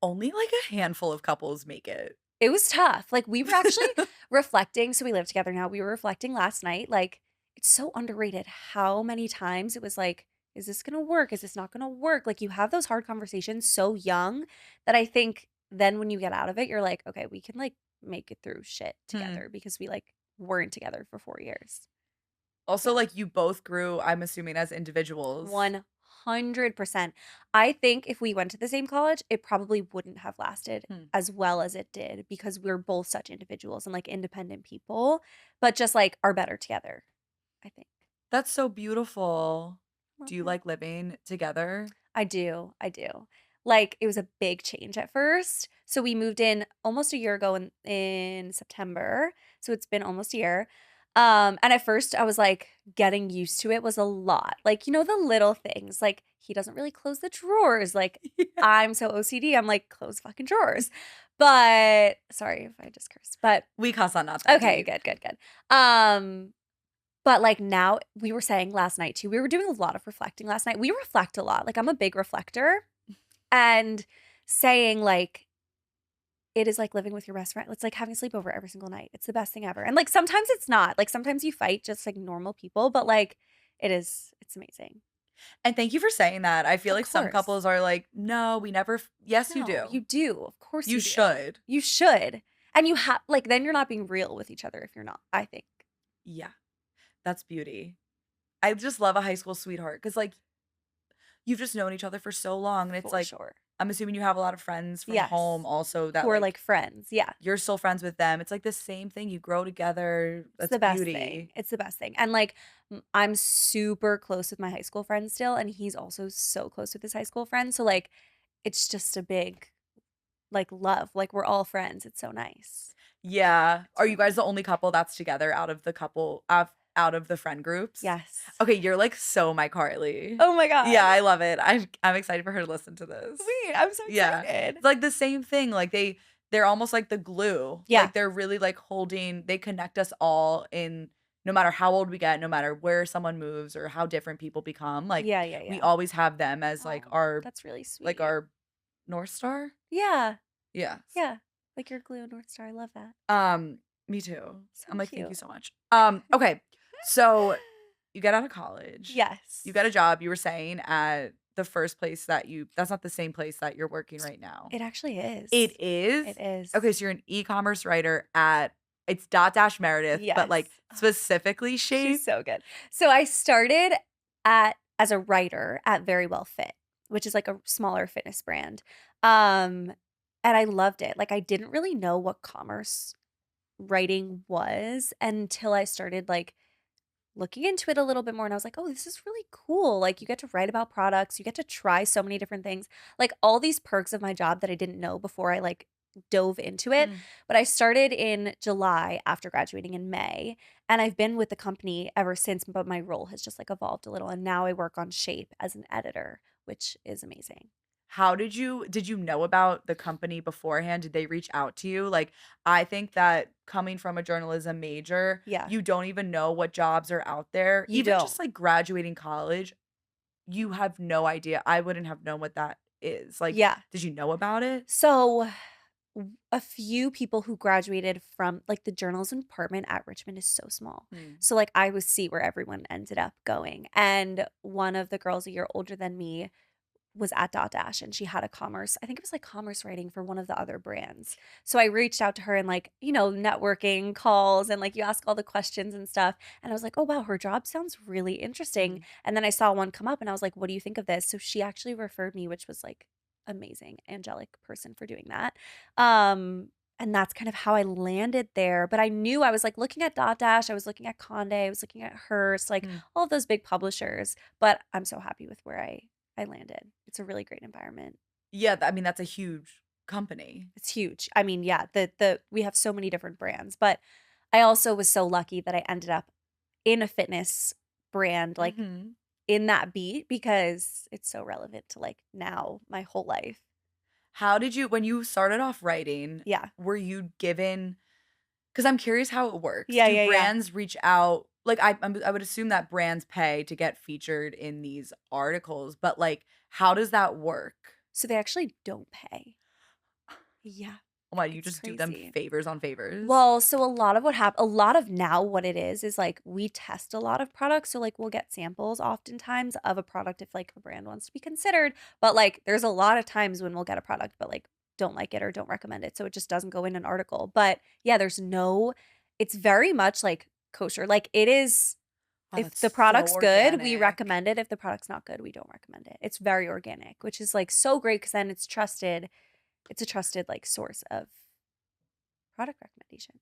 Speaker 3: Only like a handful of couples make it.
Speaker 1: It was tough. Like we were actually reflecting. So we live together now. We were reflecting last night. Like it's so underrated how many times it was like, is this gonna work? Is this not gonna work? Like, you have those hard conversations so young that I think then when you get out of it, you're like, okay, we can like make it through shit
Speaker 3: Hmm.
Speaker 1: together because we like weren't together for 4 years.
Speaker 3: Also,
Speaker 1: Yeah.
Speaker 3: like, you both grew, I'm assuming, as individuals.
Speaker 1: 100%. I think if we went to the same college, it probably wouldn't have lasted
Speaker 3: Hmm.
Speaker 1: as well as it did because we're both such individuals and like independent people, but just like are better together, I think.
Speaker 3: That's so beautiful.
Speaker 1: Love
Speaker 3: Do you
Speaker 1: it.
Speaker 3: like living together?
Speaker 1: I do. I do. Like it was a big change at first. So we moved in almost a year ago in September. So it's been almost a year. And at first I was like getting used to it was a lot. Like, the little things. Like he doesn't really close the drawers. Like
Speaker 3: Yeah.
Speaker 1: I'm so OCD. I'm like close fucking drawers. But sorry if I just cursed. But
Speaker 3: We cuss on Not That
Speaker 1: okay,
Speaker 3: Deep.
Speaker 1: good, good, good. But, like, now we were saying last night too, we were doing a lot of reflecting last night. We reflect a lot. Like, I'm a big reflector and saying, like, it is like living with your best friend. It's like having a sleepover every single night. It's the best thing ever. And, like, sometimes it's not. Like, sometimes you fight just like normal people, but, like, it's amazing.
Speaker 3: And thank you for saying that. I feel
Speaker 1: Of
Speaker 3: like some
Speaker 1: course.
Speaker 3: couples are like, "No, we never yes, you
Speaker 1: No,
Speaker 3: do.
Speaker 1: you do. Of course
Speaker 3: You
Speaker 1: you do.
Speaker 3: should."
Speaker 1: You should. And you have like, then you're not being real with each other if you're not, I think.
Speaker 3: Yeah, that's beauty. I just love a high school sweetheart because, like, you've just known each other for so long, and it's
Speaker 1: For
Speaker 3: like,
Speaker 1: sure.
Speaker 3: I'm assuming you have a lot of friends from home
Speaker 1: Yes.
Speaker 3: also
Speaker 1: Who
Speaker 3: that,
Speaker 1: are,
Speaker 3: like,
Speaker 1: like, friends. Yeah.
Speaker 3: you're still friends with them. It's like the same thing, you grow together.
Speaker 1: It's
Speaker 3: That's
Speaker 1: the best thing.
Speaker 3: beauty.
Speaker 1: It's the best thing. And, like, I'm super close with my high school friends still, and he's also so close with his high school friends. So, like, it's just a big, like, love. Like, we're all friends. It's so nice.
Speaker 3: Yeah.
Speaker 1: It's
Speaker 3: Are you
Speaker 1: really
Speaker 3: guys the
Speaker 1: nice.
Speaker 3: only couple that's together out of the couple out of the friend groups?
Speaker 1: Yes.
Speaker 3: Okay, you're, like, so my Carly.
Speaker 1: Oh my god.
Speaker 3: Yeah, I love it. I'm excited for her to listen to this.
Speaker 1: Sweet. I'm so
Speaker 3: Yeah.
Speaker 1: excited.
Speaker 3: It's like the same thing, like, they're almost like the glue.
Speaker 1: Yeah.
Speaker 3: Like, they're really, like, they connect us all in no matter how old we get, no matter where someone moves or how different people become, like,
Speaker 1: Yeah, yeah,
Speaker 3: we
Speaker 1: yeah.
Speaker 3: always have them as,
Speaker 1: Oh, that's really
Speaker 3: like,
Speaker 1: sweet.
Speaker 3: our North Star?
Speaker 1: Yeah.
Speaker 3: Yes.
Speaker 1: Yeah. Like your glue North Star. I love that.
Speaker 3: Me too.
Speaker 1: So
Speaker 3: I'm like, "Thank you
Speaker 1: cute.
Speaker 3: so much." Okay. So, you get out of college, you
Speaker 1: Yes.
Speaker 3: got a job, you were saying, at the first place that's not the same place that you're working right now.
Speaker 1: It actually
Speaker 3: It
Speaker 1: is.
Speaker 3: is?
Speaker 1: It is.
Speaker 3: Okay, so you're an e-commerce writer at it's dot dash Meredith, but, like,
Speaker 1: Yes.
Speaker 3: specifically
Speaker 1: She's
Speaker 3: Shape?
Speaker 1: so good. So I started at as a writer at Very Well Fit, which is like a smaller fitness brand. Um, and I loved it. Like I didn't really know what commerce writing was until I started like looking into it a little bit more and I was like, "Oh, this is really cool." Like you get to write about products, you get to try so many different things. Like all these perks of my job that I didn't know before I like dove into it.
Speaker 3: Mm.
Speaker 1: But I started in July after graduating in May, and I've been with the company ever since, but my role has just like evolved a little and now I work on Shape as an editor, which is amazing.
Speaker 3: How did you know about the company beforehand? Did they reach out to you? Like, I think that coming from a journalism major,
Speaker 1: Yeah.
Speaker 3: you don't even know what jobs are out there.
Speaker 1: You
Speaker 3: Even
Speaker 1: don't.
Speaker 3: just, like, graduating college, you have no idea. I wouldn't have known what that is. Like,
Speaker 1: Yeah.
Speaker 3: did you know about it?
Speaker 1: So a few people who graduated from like the journalism department at Richmond is so small.
Speaker 3: Mm.
Speaker 1: So like I would see where everyone ended up going. And one of the girls a year older than me was at Dot Dash and she had a commerce, I think it was like commerce writing for one of the other brands. So I reached out to her and like, networking calls and like you ask all the questions and stuff. And I was like, oh wow, her job sounds really interesting.
Speaker 3: Mm.
Speaker 1: And then I saw one come up and I was like, what do you think of this? So she actually referred me, which was like amazing, angelic person for doing that. And that's kind of how I landed there. But I knew I was like looking at Dot Dash, I was looking at Conde, I was looking at Hearst, like
Speaker 3: Mm.
Speaker 1: all of those big publishers. But I'm so happy with where I landed. It's a really great environment.
Speaker 3: Yeah, I mean, that's a huge company.
Speaker 1: It's huge. I mean, yeah, the we have so many different brands, but I also was so lucky that I ended up in a fitness brand, like
Speaker 3: Mhm.
Speaker 1: in that beat because it's so relevant to like now my whole life.
Speaker 3: How did you when you started off writing,
Speaker 1: Yeah.
Speaker 3: were you given? Because 'cause I'm curious how it works.
Speaker 1: Yeah,
Speaker 3: Do
Speaker 1: yeah, yeah.
Speaker 3: brands reach out like, I would assume that brands pay to get featured in these articles, but, like, how does that work?
Speaker 1: So they actually don't pay. Yeah.
Speaker 3: Why you
Speaker 1: It's
Speaker 3: just do them
Speaker 1: crazy.
Speaker 3: favors on favors?
Speaker 1: Well, so a lot of now what it is like we test a lot of products. So like we'll get samples oftentimes of a product if like a brand wants to be considered. But like there's a lot of times when we'll get a product but like don't like it or don't recommend it. So it just doesn't go in an article. But yeah, it's very much like kosher. Like it is
Speaker 3: Wow,
Speaker 1: if
Speaker 3: that's
Speaker 1: the
Speaker 3: so
Speaker 1: product's good, we
Speaker 3: organic.
Speaker 1: recommend it. If the product's not good, we don't recommend it. It's very organic, which is like so great because then it's trusted. It's a trusted like source of product recommendations.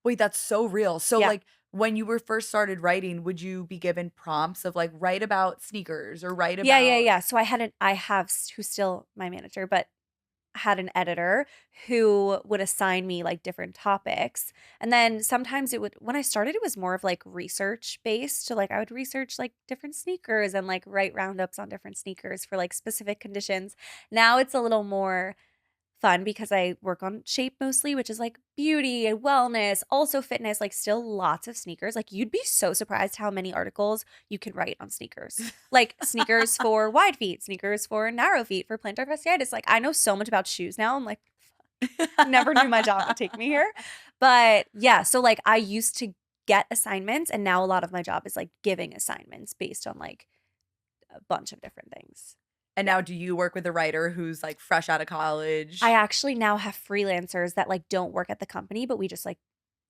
Speaker 3: Wait, that's so real. So,
Speaker 1: Yeah.
Speaker 3: like, when you were first started writing, would you be given prompts of like write about sneakers or write
Speaker 1: Yeah, yeah,
Speaker 3: about
Speaker 1: yeah. So I have who's still my manager, but had an editor who would assign me like different topics. And then sometimes when I started, it was more of like research based. So like I would research like different sneakers and like write roundups on different sneakers for like specific conditions. Now it's a little more fun because I work on shape mostly, which is like beauty and wellness, also fitness, like still lots of sneakers. Like you'd be so surprised how many articles you can write on sneakers. Like sneakers for wide feet, sneakers for narrow feet, for plantar fasciitis. Like I know so much about shoes now. I'm like, never knew my job would take me here. But yeah, so like I used to get assignments and now a lot of my job is like giving assignments based on like a bunch of different things.
Speaker 3: And
Speaker 1: Yeah.
Speaker 3: now do you work with a writer who's like fresh out of
Speaker 1: I
Speaker 3: college?
Speaker 1: actually now have freelancers that like don't work at the company, but we just like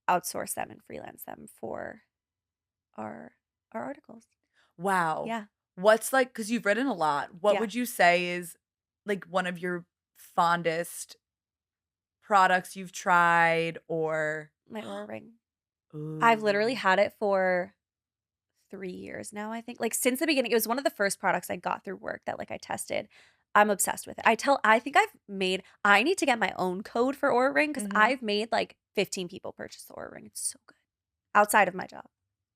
Speaker 1: outsource them and freelance them for our our articles.
Speaker 3: Wow.
Speaker 1: Yeah.
Speaker 3: What's like, because you've written a lot, what
Speaker 1: Yeah.
Speaker 3: would you say is like one of your fondest products you've tried or
Speaker 1: My Aura Ring. I've literally
Speaker 3: ooh.
Speaker 1: had it for 3 years now, I think. Like since the beginning, it was one of the first products I got through work that like I tested. I'm obsessed with it. I think I need to get my own code for Aura Ring because
Speaker 3: Mhm.
Speaker 1: I've made like 15 people purchase the Aura Ring. It's so good. Outside of my job.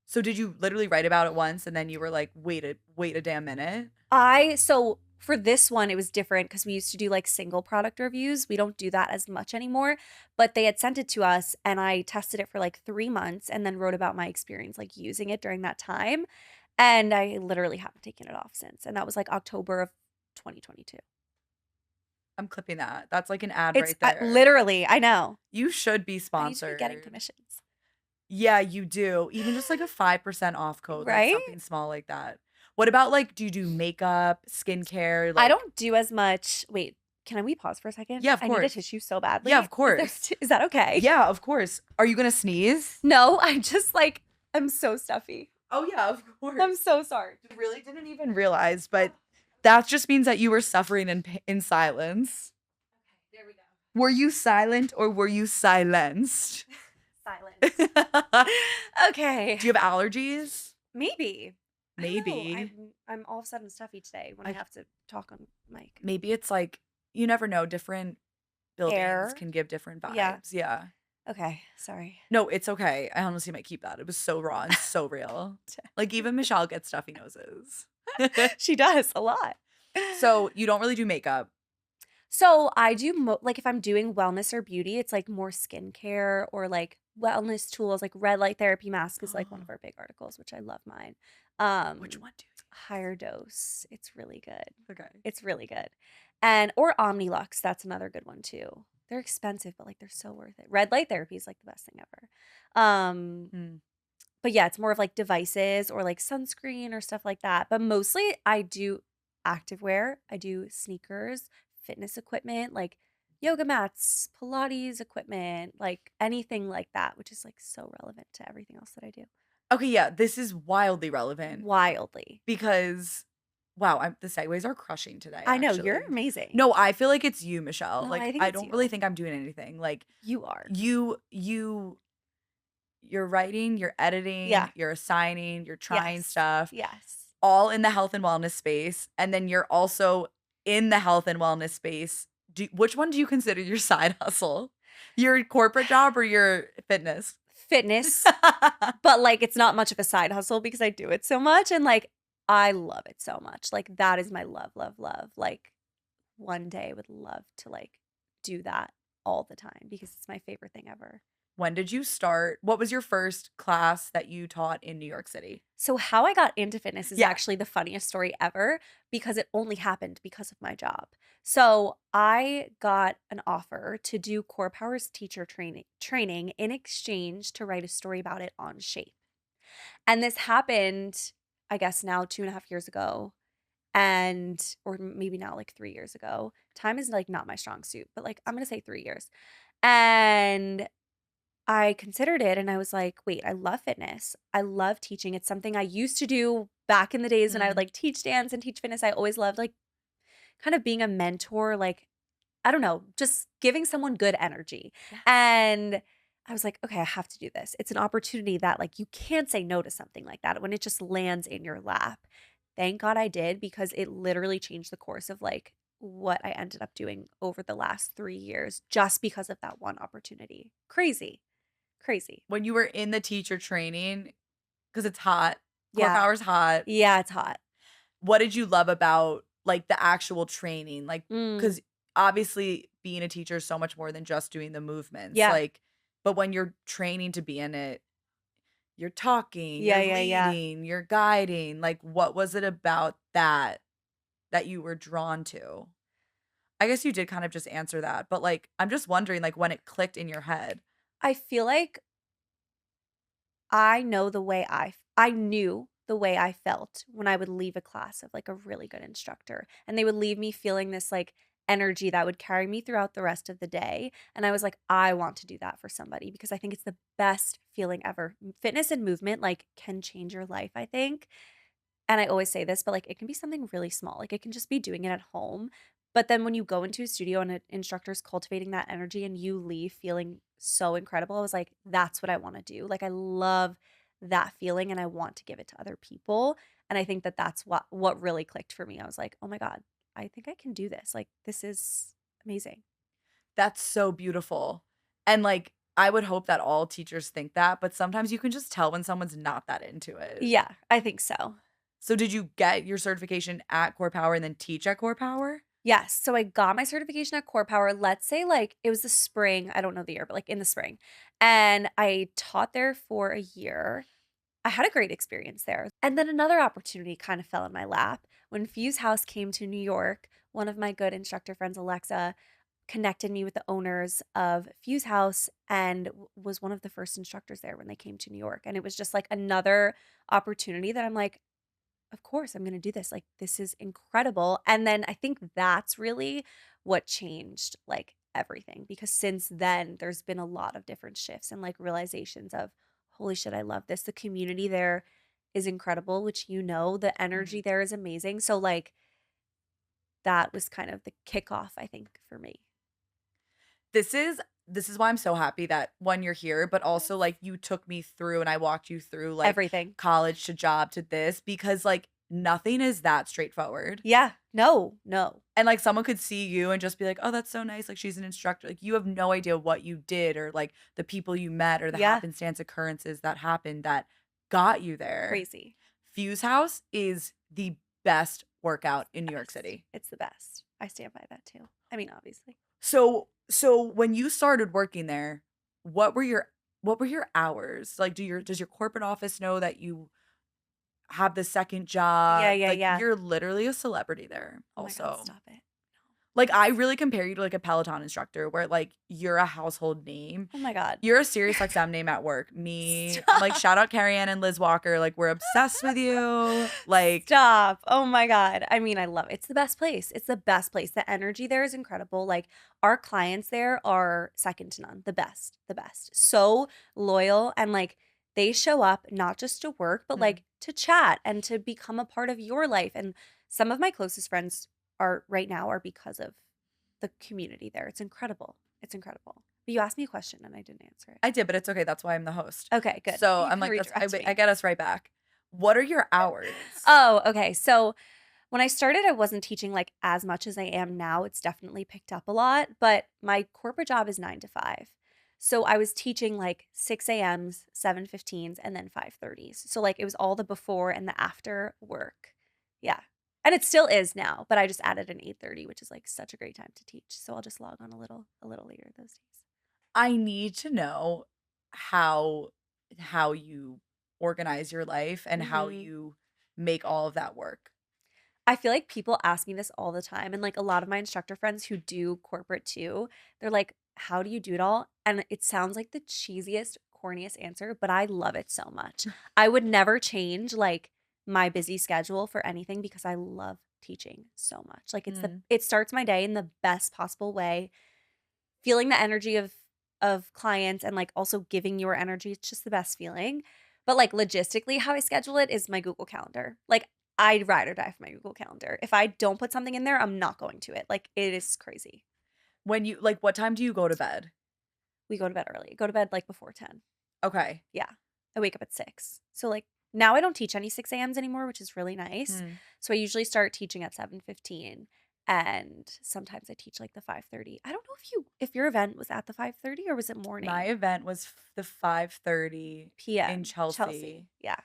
Speaker 3: So did you literally write about it once and then you were like, wait a damn minute?
Speaker 1: So for this one, it was different because we used to do like single product reviews. We don't do that as much anymore, but they had sent it to us and I tested it for like 3 months and then wrote about my experience like using it during that time. And I literally haven't taken it off since. And that was like October of 2022.
Speaker 3: I'm clipping that. That's like an ad right there.
Speaker 1: Literally, I know.
Speaker 3: You should be
Speaker 1: I need to be getting
Speaker 3: sponsored.
Speaker 1: commissions,
Speaker 3: Yeah, you do. Even just like a 5% off code, like
Speaker 1: right?
Speaker 3: something small like that. What about like, do you do makeup, skincare?
Speaker 1: I
Speaker 3: Like,
Speaker 1: don't do as much. Wait, can we pause for a second?
Speaker 3: yeah, of
Speaker 1: I need a
Speaker 3: course.
Speaker 1: tissue so
Speaker 3: Yeah,
Speaker 1: badly.
Speaker 3: of course.
Speaker 1: Is that okay?
Speaker 3: Yeah, of course. Are you gonna sneeze?
Speaker 1: No, I'm just like, I'm so stuffy.
Speaker 3: Oh yeah, of
Speaker 1: I'm
Speaker 3: course.
Speaker 1: so sorry.
Speaker 3: You really didn't even realize, but that just means that you were suffering in silence.
Speaker 1: There we go.
Speaker 3: Were you silent or were you silenced?
Speaker 1: Silence.
Speaker 3: Do
Speaker 1: Okay.
Speaker 3: you have allergies?
Speaker 1: Maybe. I don't know.
Speaker 3: Maybe.
Speaker 1: I'm all of a sudden stuffy today when I
Speaker 3: I
Speaker 1: have to talk on mic.
Speaker 3: maybe it's like you never know, different buildings
Speaker 1: Air.
Speaker 3: can give different
Speaker 1: Yeah.
Speaker 3: vibes. Yeah.
Speaker 1: Okay. Sorry.
Speaker 3: No, it's okay. I honestly might keep that. It was so raw and so real. Like even Michelle gets stuffy noses.
Speaker 1: She does a lot.
Speaker 3: So you don't really do makeup.
Speaker 1: So I do like if I'm doing wellness or beauty, it's like more skincare or like wellness tools, like red light therapy mask is like one of our big articles, which I love mine.
Speaker 3: Which one do
Speaker 1: Higher dose. It's really good.
Speaker 3: you? Okay.
Speaker 1: It's really good. And or Omnilux, that's another good one too. They're expensive, but like they're so worth it. Red light therapy is like the best thing ever.
Speaker 3: Hmm.
Speaker 1: But yeah, it's more of like devices or like sunscreen or stuff like that. But mostly I do activewear, I do sneakers, fitness equipment, like yoga mats, Pilates equipment, like anything like that, which is like so relevant to everything else that I do.
Speaker 3: Okay, yeah, this is wildly relevant
Speaker 1: Wildly.
Speaker 3: because wow, the segues are crushing today,
Speaker 1: I know, you're
Speaker 3: actually.
Speaker 1: amazing.
Speaker 3: No, I feel like it's you, Michelle.
Speaker 1: No,
Speaker 3: Like
Speaker 1: I think
Speaker 3: I
Speaker 1: it's
Speaker 3: don't really
Speaker 1: you.
Speaker 3: think I'm doing anything. Like
Speaker 1: You are.
Speaker 3: you're writing, you're editing,
Speaker 1: Yeah.
Speaker 3: you're assigning, you're trying
Speaker 1: Yes.
Speaker 3: stuff,
Speaker 1: Yes.
Speaker 3: all in the health and wellness space. And then you're also in the health and wellness space. Which one do you consider your side hustle? Your corporate job or your fitness?
Speaker 1: Fitness, but like it's not much of a side hustle because I do it so much and like I love it so much. Like that is my love, love, love. Like one day I would love to like do that all the time because it's my favorite thing ever.
Speaker 3: When did you start? What was your first class that you taught in New York City?
Speaker 1: So how I got into fitness is
Speaker 3: Yeah.
Speaker 1: actually the funniest story ever because it only happened because of my job. So I got an offer to do Core Powers teacher training in exchange to write a story about it on Shape. And this happened, I guess now 2.5 years ago. And or maybe now like 3 years ago. Time is like not my strong suit, but like I'm gonna say 3 years. And I considered it and I was like, wait, I love fitness. I love teaching. It's something I used to do back in the days when I would
Speaker 3: Mhm.
Speaker 1: like teach dance and teach fitness. I always loved like kind of being a mentor, like, I don't know, just giving someone good energy.
Speaker 3: Yes.
Speaker 1: And I was like, okay, I have to do this. It's an opportunity that like you can't say no to something like that when it just lands in your lap. Thank God I did because it literally changed the course of like what I ended up doing over the last 3 years just because of that one opportunity. Crazy. Crazy.
Speaker 3: When you were in the teacher training, because it's hot, core
Speaker 1: Yeah.
Speaker 3: power's hot.
Speaker 1: Yeah, it's hot.
Speaker 3: What did you love about, like, the actual training? Like,
Speaker 1: Mm.
Speaker 3: because obviously being a teacher is so much more than just doing the movements,
Speaker 1: Yeah.
Speaker 3: like, but when you're training to be in it, you're talking,
Speaker 1: Yeah,
Speaker 3: you're
Speaker 1: yeah, yeah.
Speaker 3: leading, you're guiding, like, what was it about that you were drawn to? I guess you did kind of just answer that, but, like, I'm just wondering, like, when it clicked in your head.
Speaker 1: I feel like I know the way I knew the way I felt when I would leave a class of like a really good instructor and they would leave me feeling this like energy that would carry me throughout the rest of the day and I was like I want to do that for somebody because I think it's the best feeling ever. Fitness and movement like can change your life, I think. And I always say this, but like it can be something really small. Like it can just be doing it at home. But then when you go into a studio and an instructor's cultivating that energy and you leave feeling so incredible, I was like, that's what I want to do. Like I love that feeling and I want to give it to other people. And I think that that's what really clicked for me. I was like, oh my God, I think I can do this. Like this is amazing.
Speaker 3: That's so beautiful, and, like, I would hope that all teachers think that, but sometimes you can just tell when someone's not that into it.
Speaker 1: Yeah, I think so.
Speaker 3: So did you get your certification at Core Power and then teach at Core Power?
Speaker 1: Yes. So I got my certification at Core Power. Let's say like it was the spring. I don't know the year, but like in the spring. And I taught there for a year. I had a great experience there. And then another opportunity kind of fell in my lap. When Fuze House came to New York, one of my good instructor friends, Alexa, connected me with the owners of Fuze House and was one of the first instructors there when they came to New York. And it was just like another opportunity that I'm like, of course I'm going to do this. Like this is incredible. And then I think that's really what changed like everything because since then there's been a lot of different shifts and like realizations of holy shit, I love this. The community there is incredible, which the energy
Speaker 3: Mhm.
Speaker 1: there is amazing. So like that was kind of the kickoff I think for me.
Speaker 3: This is why I'm so happy that, 1, you're here, but also, like, you took me through and I walked you through, like,
Speaker 1: Everything.
Speaker 3: college to job to this because, like, nothing is that straightforward.
Speaker 1: Yeah. No, no.
Speaker 3: And, like, someone could see you and just be like, "Oh, that's so nice, like, she's an instructor." Like, you have no idea what you did or, like, the people you met or the
Speaker 1: Yeah.
Speaker 3: happenstance occurrences that happened that got you there.
Speaker 1: Crazy.
Speaker 3: Fuse House is the best workout in
Speaker 1: The
Speaker 3: New York
Speaker 1: best.
Speaker 3: City.
Speaker 1: It's the best. I stand by that too. I mean, obviously.
Speaker 3: So when you started working there, what were your hours? Like, does your corporate office know that you have the second
Speaker 1: Yeah,
Speaker 3: job?
Speaker 1: yeah,
Speaker 3: Like,
Speaker 1: yeah.
Speaker 3: you're literally a celebrity there
Speaker 1: Oh my God,
Speaker 3: also.
Speaker 1: stop it.
Speaker 3: Like, I really compare you to, like, a Peloton instructor where, like, you're a household name.
Speaker 1: Oh my God.
Speaker 3: You're a Sirius XM name at work. Me, I'm like,
Speaker 1: Stop.
Speaker 3: shout out Carrie Ann and Liz Walker, like, we're obsessed with you. Like,
Speaker 1: Stop. Oh my God. I mean, I love it. It's the best place. It's the best place. The energy there is incredible. Like our clients there are second to none. The best. The best. So loyal and like they show up not just to work, but
Speaker 3: mhm.
Speaker 1: like to chat and to become a part of your life. And some of my closest friends are right now are because of the community there. It's incredible. It's incredible. But you asked me a question and I didn't answer it.
Speaker 3: I did, but it's okay. That's why I'm the host.
Speaker 1: Okay, good.
Speaker 3: So
Speaker 1: You
Speaker 3: I'm
Speaker 1: can
Speaker 3: like,
Speaker 1: redirect
Speaker 3: I
Speaker 1: me.
Speaker 3: get us right back. What are your hours?
Speaker 1: Oh, okay. So when I started, I wasn't teaching like as much as I am now. It's definitely picked up a lot, but my corporate job is 9 to 5. So I was teaching like 6 a.m.s, 7:15s, and then 5:30s. So like it was all the before and the after work. Yeah. And it still is now, but I just added an 8:30, which is like such a great time to teach. So I'll just log on a little later those days.
Speaker 3: I need to know. how you organize your life and how
Speaker 1: Mhm.
Speaker 3: you make all of that work.
Speaker 1: I feel like people ask me this all the time, and, like, a lot of my instructor friends who do corporate too, they're like, "How do you do it all?" And it sounds like the cheesiest, corniest answer, but I love it so much. I would never change, like, my busy schedule for anything because I love teaching so much. Like,
Speaker 3: Mm.
Speaker 1: it starts my day in the best possible way, feeling the energy of clients and, like, also giving your energy, it's just the best feeling. But, like, logistically, how I schedule it is my Google Calendar. Like, I ride or die for my Google Calendar. If I don't put something in there, I'm not going to it. Like, it is crazy.
Speaker 3: When you like, what time do you go to bed?
Speaker 1: We go to bed early. Go to bed, like, before 10.
Speaker 3: Okay.
Speaker 1: Yeah. I wake up at 6. So, like, now I don't teach any 6 a.m.s anymore, which is really nice.
Speaker 3: Mm.
Speaker 1: So, I usually start teaching at 7:15, and sometimes I teach, like, the 5:30. I don't know if your event was at the 5:30 or was it
Speaker 3: My
Speaker 1: morning?
Speaker 3: event was the 5:30 in
Speaker 1: PM, Chelsea.
Speaker 3: Chelsea.
Speaker 1: Yeah.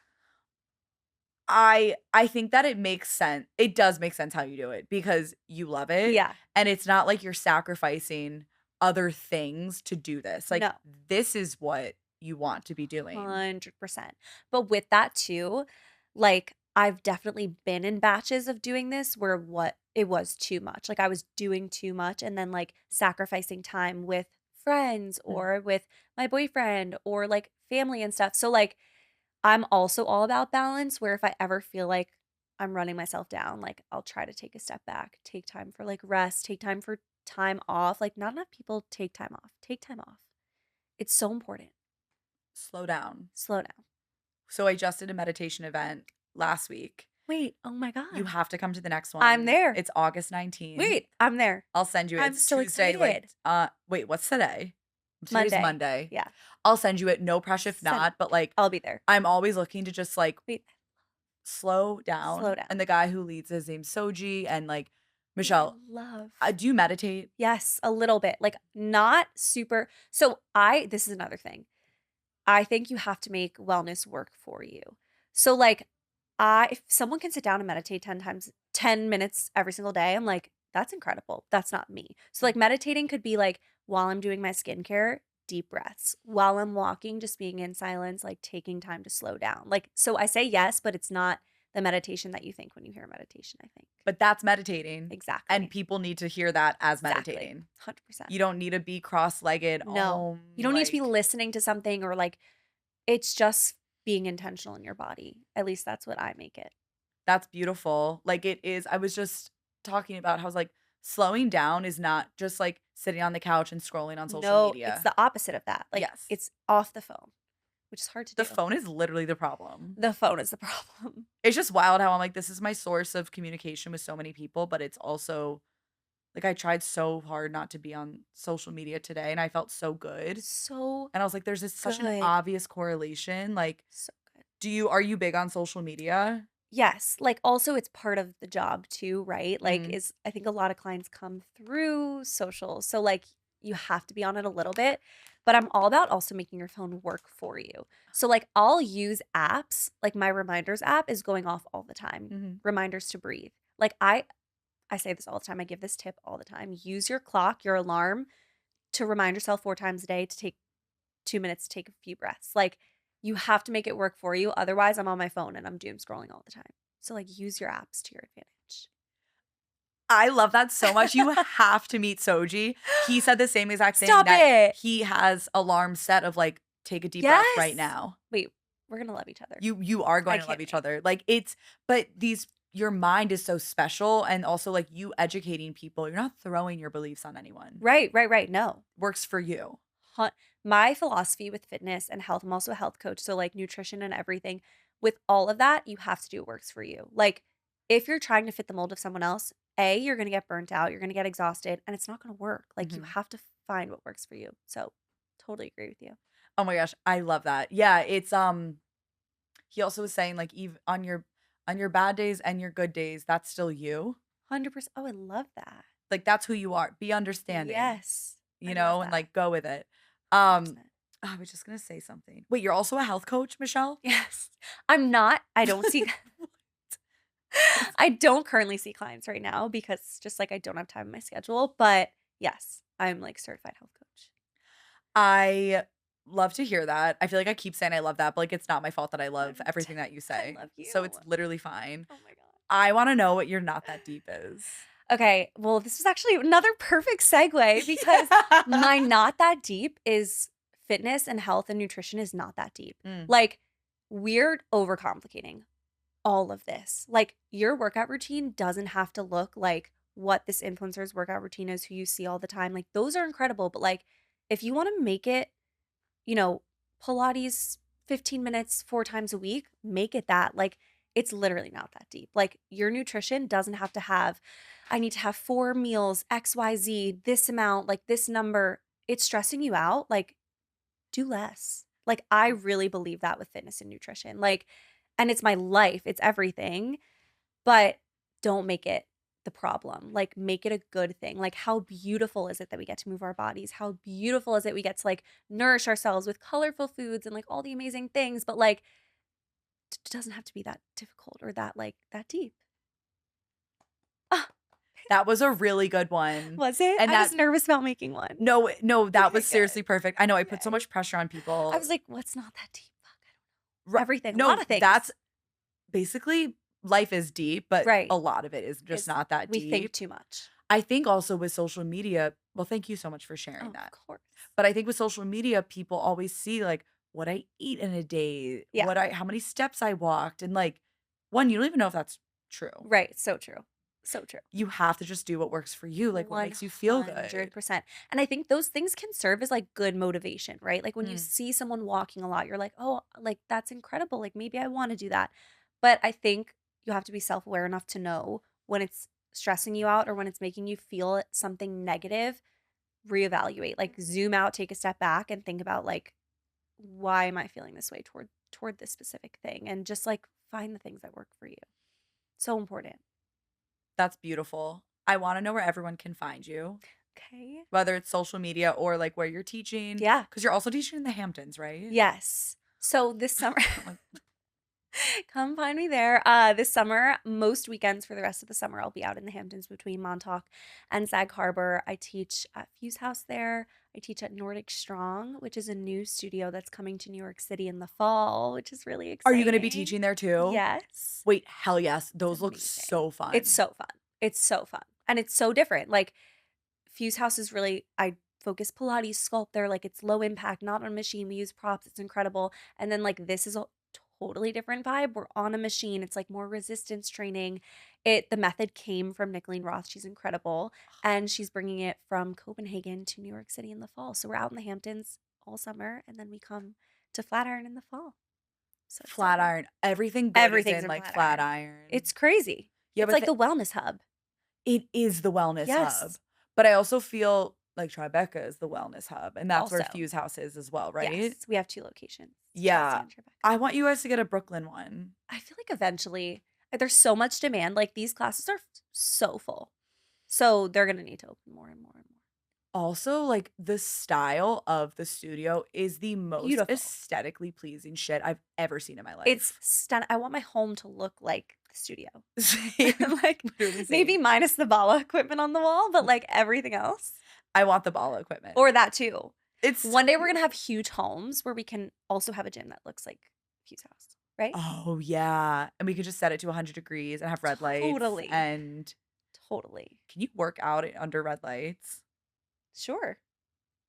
Speaker 3: I think that it makes sense. It does make sense how you do it because you love it,
Speaker 1: Yeah.
Speaker 3: and it's not like you're sacrificing other things to do this. Like,
Speaker 1: No.
Speaker 3: this is what you want to be doing.
Speaker 1: 100%. But with that too, like, I've definitely been in batches of doing this where what it was too much. Like, I was doing too much and then, like, sacrificing time with friends
Speaker 3: Mm.
Speaker 1: or with my boyfriend or, like, family and stuff. So, like, I'm also all about balance where if I ever feel like I'm running myself down, like, I'll try to take a step back, take time for, like, rest, take time for time off. Like, not enough people take time off. Take time off. It's so important.
Speaker 3: Slow down.
Speaker 1: Slow down.
Speaker 3: So I just did a meditation event last week.
Speaker 1: Wait, oh my
Speaker 3: You
Speaker 1: god.
Speaker 3: have to come to the next
Speaker 1: I'm
Speaker 3: one.
Speaker 1: there.
Speaker 3: It's August 19th.
Speaker 1: Wait, I'm there.
Speaker 3: I'll send you it.
Speaker 1: I'm
Speaker 3: It's
Speaker 1: so
Speaker 3: Tuesday, like,
Speaker 1: excited.
Speaker 3: wait, what's today? Today's
Speaker 1: Monday.
Speaker 3: Monday.
Speaker 1: Yeah.
Speaker 3: I'll send you it, no pressure if
Speaker 1: Send
Speaker 3: not, but, like,
Speaker 1: I'll be there.
Speaker 3: I'm always looking to just, like,
Speaker 1: Wait,
Speaker 3: slow
Speaker 1: slow
Speaker 3: down, and
Speaker 1: down.
Speaker 3: the guy who leads, his name's Soji, and, like,
Speaker 1: Wait, I
Speaker 3: Michelle,
Speaker 1: love
Speaker 3: do you meditate?
Speaker 1: Yes, a little bit. Like, not super so I this is another thing. I think you have to make wellness work for you. So, like, if someone can sit down and meditate 10 minutes every single day, I'm like, "That's incredible." That's not me. So, like, meditating could be, like, while I'm doing my skincare, deep breaths. While I'm walking, just being in silence, like, taking time to slow down. Like, so I say yes, but it's not the meditation that you think when you hear meditation, I think.
Speaker 3: But that's meditating, and
Speaker 1: Exactly.
Speaker 3: people need to hear that as
Speaker 1: Exactly.
Speaker 3: meditating.
Speaker 1: 100%.
Speaker 3: You don't need to be cross-legged,
Speaker 1: No. You don't need to be
Speaker 3: like,
Speaker 1: listening to something or, like, it's just being intentional in your body. At least that's what I make it.
Speaker 3: that's beautiful. Like, it is I was just talking about how I was like, slowing down is not just, like, sitting on the couch and scrolling on social
Speaker 1: No, it's
Speaker 3: media.
Speaker 1: the opposite of that. Like,
Speaker 3: Yes.
Speaker 1: it's off the phone, which is hard to
Speaker 3: The
Speaker 1: do.
Speaker 3: phone is literally the problem.
Speaker 1: The phone is the problem.
Speaker 3: It's just wild how I'm like, this is my source of communication with so many people, but it's also like, I tried so hard not to be on social media today, and I felt so good.
Speaker 1: So
Speaker 3: And I was like, there's this such an
Speaker 1: good.
Speaker 3: obvious correlation. Like,
Speaker 1: So good.
Speaker 3: are you big on social media?
Speaker 1: Yes, like, also it's part of the job too, right? Like,
Speaker 3: Mhm.
Speaker 1: is I think a lot of clients come through social, so, like, you have to be on it a little bit, but I'm all about also making your phone work for you. So, like, I'll use apps, like, my reminders app is going off all the time,
Speaker 3: Mhm.
Speaker 1: reminders to breathe. Like, I say this all the time, I give this tip all the time, use your clock, your alarm to remind yourself 4 times a day to take 2 minutes to take a few breaths. Like, you have to make it work for you, otherwise, I'm on my phone and I'm doom scrolling all the time. So, like, use your apps to your advantage.
Speaker 3: I love that so much. You have to meet Soji. He said the same exact thing
Speaker 1: Stop
Speaker 3: that
Speaker 1: it!
Speaker 3: he has alarms set of like, take a deep breath right
Speaker 1: Yes!
Speaker 3: now.
Speaker 1: Wait, we're gonna love each other.
Speaker 3: You are
Speaker 1: I
Speaker 3: going to love
Speaker 1: can't
Speaker 3: each
Speaker 1: wait.
Speaker 3: other. Like, it's but these your mind is so special, and also like you educating people. You're not throwing your beliefs on anyone.
Speaker 1: Right, right, right, no.
Speaker 3: Works for you.
Speaker 1: Hu My philosophy with fitness and health, I'm also a health coach, so, like, nutrition and everything. With all of that, you have to do what works for you. Like, if you're trying to fit the mold of someone else, A, you're gonna get burnt out, you're gonna get exhausted, and it's not gonna work. Like, you
Speaker 3: Mhm.
Speaker 1: have to find what works for you. So, totally agree with you.
Speaker 3: Oh my gosh, I love that. Yeah, it's he also was saying like even on your bad days and your good days, that's still you.
Speaker 1: 100%. Oh, I love that.
Speaker 3: Like that's who you are. Be understanding,
Speaker 1: Yes. I
Speaker 3: you
Speaker 1: love
Speaker 3: know, and
Speaker 1: that.
Speaker 3: like go with it. Um
Speaker 1: 100%.
Speaker 3: I was just gonna say something. Wait, you're also a health coach, Michelle?
Speaker 1: Yes. I'm not I don't see I don't currently see clients right now because just, like, I don't have time in my schedule, but yes, I'm, like, certified health coach.
Speaker 3: I Love to hear that. I feel like I keep saying I love that, but, like, it's not my fault that I love
Speaker 1: I'm
Speaker 3: everything that you
Speaker 1: I
Speaker 3: say.
Speaker 1: love
Speaker 3: So
Speaker 1: you.
Speaker 3: it's literally fine.
Speaker 1: Oh my god.
Speaker 3: I wanna know what your not that deep is.
Speaker 1: Okay, well, this is actually another perfect segue because my not that deep is fitness and health and nutrition is not that deep.
Speaker 3: Mm.
Speaker 1: Like, we're overcomplicating all of this. Like, your workout routine doesn't have to look like what this influencer's workout routine is, who you see all the time. Like, those are incredible. But, like, if you want to make it, you know, Pilates 15 minutes 4 times a week, make it that. Like, it's literally not that deep. Like, your nutrition doesn't have to have, I need to have 4 meals, XYZ, this amount, like this number. It's stressing you out. Like, do less. Like, I really believe that with fitness and nutrition. Like, and it's my life, it's everything, but don't make it the problem. Like, make it a good thing. Like, how beautiful is it that we get to move our bodies? How beautiful is it we get to like nourish ourselves with colorful foods and like all the amazing things, but like it doesn't have to be that difficult or that like that deep. Ah,
Speaker 3: That was a really good one.
Speaker 1: was it?
Speaker 3: And
Speaker 1: I was
Speaker 3: that
Speaker 1: nervous about making one.
Speaker 3: no, that
Speaker 1: Okay,
Speaker 3: was
Speaker 1: good.
Speaker 3: seriously perfect. I know I put so
Speaker 1: Okay.
Speaker 3: much pressure on
Speaker 1: I
Speaker 3: people.
Speaker 1: was like, what's not that deep? Fuck, I don't
Speaker 3: Ri
Speaker 1: know. Everything, a lot
Speaker 3: No,
Speaker 1: of things.
Speaker 3: that's basically life is deep, but
Speaker 1: Right.
Speaker 3: a lot of it is just
Speaker 1: Is
Speaker 3: not that
Speaker 1: we think
Speaker 3: deep.
Speaker 1: too much.
Speaker 3: I think also with social media, well, thank you so much for
Speaker 1: Oh,
Speaker 3: sharing
Speaker 1: of
Speaker 3: that.
Speaker 1: course.
Speaker 3: But I think with social media, people always see like what I eat in a day,
Speaker 1: Yeah.
Speaker 3: how many steps I walked, and like one, you don't even know if that's true.
Speaker 1: Right. So true. So true.
Speaker 3: You have to just do what works for you, like what makes you feel good.
Speaker 1: 100%. And I think those things can serve as like good motivation, right? Like when you
Speaker 3: Mm.
Speaker 1: see someone walking a lot, you're like, oh, like that's incredible. Like maybe I want to do that. But I think you have to be self aware enough to know when it's stressing you out or when it's making you feel something negative, reevaluate, like zoom out, take a step back and think about like, why am I feeling this way toward this specific thing? And just like find the things that work for you. So important.
Speaker 3: That's beautiful. I want to know where everyone can find you,
Speaker 1: Okay.
Speaker 3: whether it's social media or like where you're teaching,
Speaker 1: Yeah.
Speaker 3: because you're also teaching in the Hamptons, right?
Speaker 1: Yes. So this summer,
Speaker 3: I'm like,
Speaker 1: come find me there. This summer, most weekends for the rest of the summer, I'll be out in the Hamptons between Montauk and Sag Harbor. I teach at Fuze House there. I teach at Nordic Strong, which is a new studio that's coming to New York City in the fall, which is really
Speaker 3: are you going to be
Speaker 1: exciting.
Speaker 3: teaching there too?
Speaker 1: Yes.
Speaker 3: Wait, hell yes.
Speaker 1: It's
Speaker 3: Those look
Speaker 1: amazing.
Speaker 3: so
Speaker 1: It's
Speaker 3: fun.
Speaker 1: so fun. It's so fun. And it's so different. Like Fuse House is really, I focus Pilates sculpt there. Like it's low impact, not on a machine. We use props. It's incredible. And then like this is a totally different vibe. We're on a machine. It's like more resistance training. The method came from Nicolene Roth. She's incredible. And she's bringing it from Copenhagen to New York City in the fall. So we're out in the Hamptons all summer and then we come to Flatiron in the fall. So excited.
Speaker 3: Flatiron. Everything good is
Speaker 1: Everything's
Speaker 3: in
Speaker 1: in
Speaker 3: like
Speaker 1: Flatiron.
Speaker 3: Flatiron.
Speaker 1: It's crazy.
Speaker 3: Yeah,
Speaker 1: It's
Speaker 3: but
Speaker 1: like the wellness hub.
Speaker 3: it is the wellness hub.
Speaker 1: Yes.
Speaker 3: But I also feel like Tribeca is the wellness hub, and that's where
Speaker 1: Also,
Speaker 3: Fuse House is as well, right?
Speaker 1: yes, we have 2 locations, Chelsea
Speaker 3: Yeah.
Speaker 1: and Tribeca.
Speaker 3: I want you guys to get a Brooklyn one.
Speaker 1: I feel like eventually there's so much demand, like, these classes are so full. So, they're gonna need to open more and more and more.
Speaker 3: Also, like the style of the studio is the most
Speaker 1: Beautiful.
Speaker 3: aesthetically pleasing shit I've ever seen in my
Speaker 1: It's
Speaker 3: life.
Speaker 1: stunning. I want my home to look like the studio.
Speaker 3: Same.
Speaker 1: Like,
Speaker 3: Literally
Speaker 1: maybe
Speaker 3: same.
Speaker 1: minus the Bala equipment on the wall, but, like, everything else
Speaker 3: I want the ball equipment.
Speaker 1: or that too.
Speaker 3: It's
Speaker 1: One day we're gonna have huge homes where we can also have a gym that looks like Fuse House, right?
Speaker 3: oh yeah. And we could just set it to 100 degrees and have red lights.
Speaker 1: Totally.
Speaker 3: And
Speaker 1: Totally.
Speaker 3: can you work out under red lights?
Speaker 1: Sure.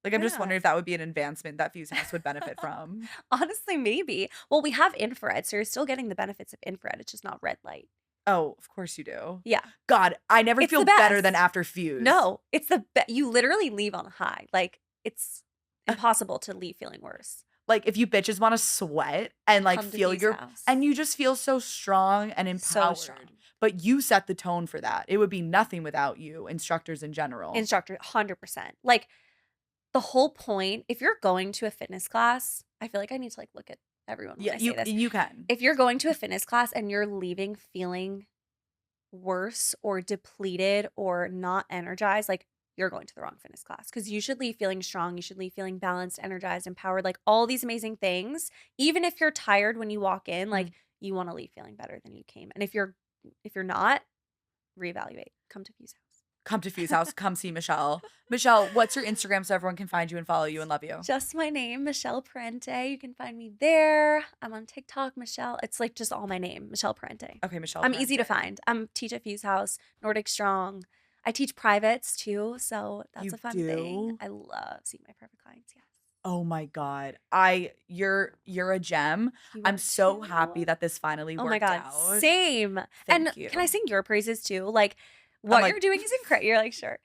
Speaker 3: Like, I'm
Speaker 1: Why
Speaker 3: just
Speaker 1: not?
Speaker 3: wondering if that would be an advancement that Fuse House would benefit from.
Speaker 1: Honestly, maybe. Well, we have infrared, so you're still getting the benefits of infrared. It's just not red light.
Speaker 3: Oh, of course you do.
Speaker 1: Yeah.
Speaker 3: God, I never
Speaker 1: It's
Speaker 3: feel
Speaker 1: the
Speaker 3: better than
Speaker 1: best.
Speaker 3: after Fuse.
Speaker 1: No, it's you literally leave on a high. Like it's impossible to leave feeling worse.
Speaker 3: Like, if you bitches want to sweat and like
Speaker 1: Come to
Speaker 3: feel
Speaker 1: Fuse
Speaker 3: your,
Speaker 1: House.
Speaker 3: and you just feel so strong and
Speaker 1: So
Speaker 3: empowered.
Speaker 1: strong.
Speaker 3: But you set the tone for that. It would be nothing without you, instructors in general.
Speaker 1: Instructor, 100%. Like the whole point, if you're going to a fitness class, I feel like I need to like look at everyone when
Speaker 3: Yeah,
Speaker 1: I say this.
Speaker 3: you can.
Speaker 1: If you're going to a fitness class and you're leaving feeling worse or depleted or not energized, like you're going to the wrong fitness class because you should leave feeling strong. You should leave feeling balanced, energized, empowered, like all these amazing things. Even if you're tired when you walk in, like you want to leave feeling better than you came. And if you're not, reevaluate. Come to Fuse House.
Speaker 3: come to Fuze House, come see Michelle. Michelle, what's your Instagram so everyone can find you and follow you and love you?
Speaker 1: Just my name, Michelle Parente. You can find me there. I'm on TikTok, Michelle. It's like just all my name, Michelle Parente.
Speaker 3: Okay, Michelle
Speaker 1: I'm easy to
Speaker 3: Parente.
Speaker 1: find. I'm teach at Fuze House, Nordic Strong. I teach privates too, so that's
Speaker 3: You
Speaker 1: a fun thing.
Speaker 3: do?
Speaker 1: I love seeing my private clients. Yes,
Speaker 3: Oh my God. You're a gem.
Speaker 1: you
Speaker 3: I'm
Speaker 1: are
Speaker 3: so
Speaker 1: too.
Speaker 3: happy that this finally
Speaker 1: Oh my
Speaker 3: worked
Speaker 1: God,
Speaker 3: out.
Speaker 1: same. And
Speaker 3: Thank
Speaker 1: can I
Speaker 3: you.
Speaker 1: sing your praises too? Like
Speaker 3: I'm
Speaker 1: what
Speaker 3: like,
Speaker 1: you're doing is incredible. You're like, sure.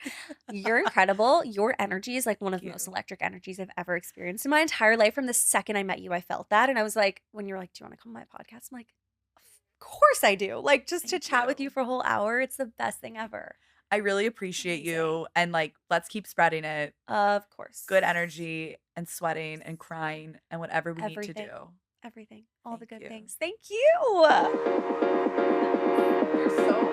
Speaker 1: You're incredible. Your energy is like one of
Speaker 3: thank
Speaker 1: the most
Speaker 3: you.
Speaker 1: electric energies I've ever experienced in my entire life. From the second I met you, I felt that. And I was like, when you're like, do you want to come on my podcast? I'm like, of course I do. Like just to
Speaker 3: Thank
Speaker 1: chat with you
Speaker 3: you.
Speaker 1: for a whole hour, it's the best thing ever.
Speaker 3: I really appreciate
Speaker 1: Amazing.
Speaker 3: you. And like, let's keep spreading it.
Speaker 1: Of course.
Speaker 3: Good energy and sweating and crying and whatever we need to
Speaker 1: Everything.
Speaker 3: do.
Speaker 1: Everything. All the
Speaker 3: Thank
Speaker 1: good
Speaker 3: you.
Speaker 1: things. Thank you.
Speaker 3: You're so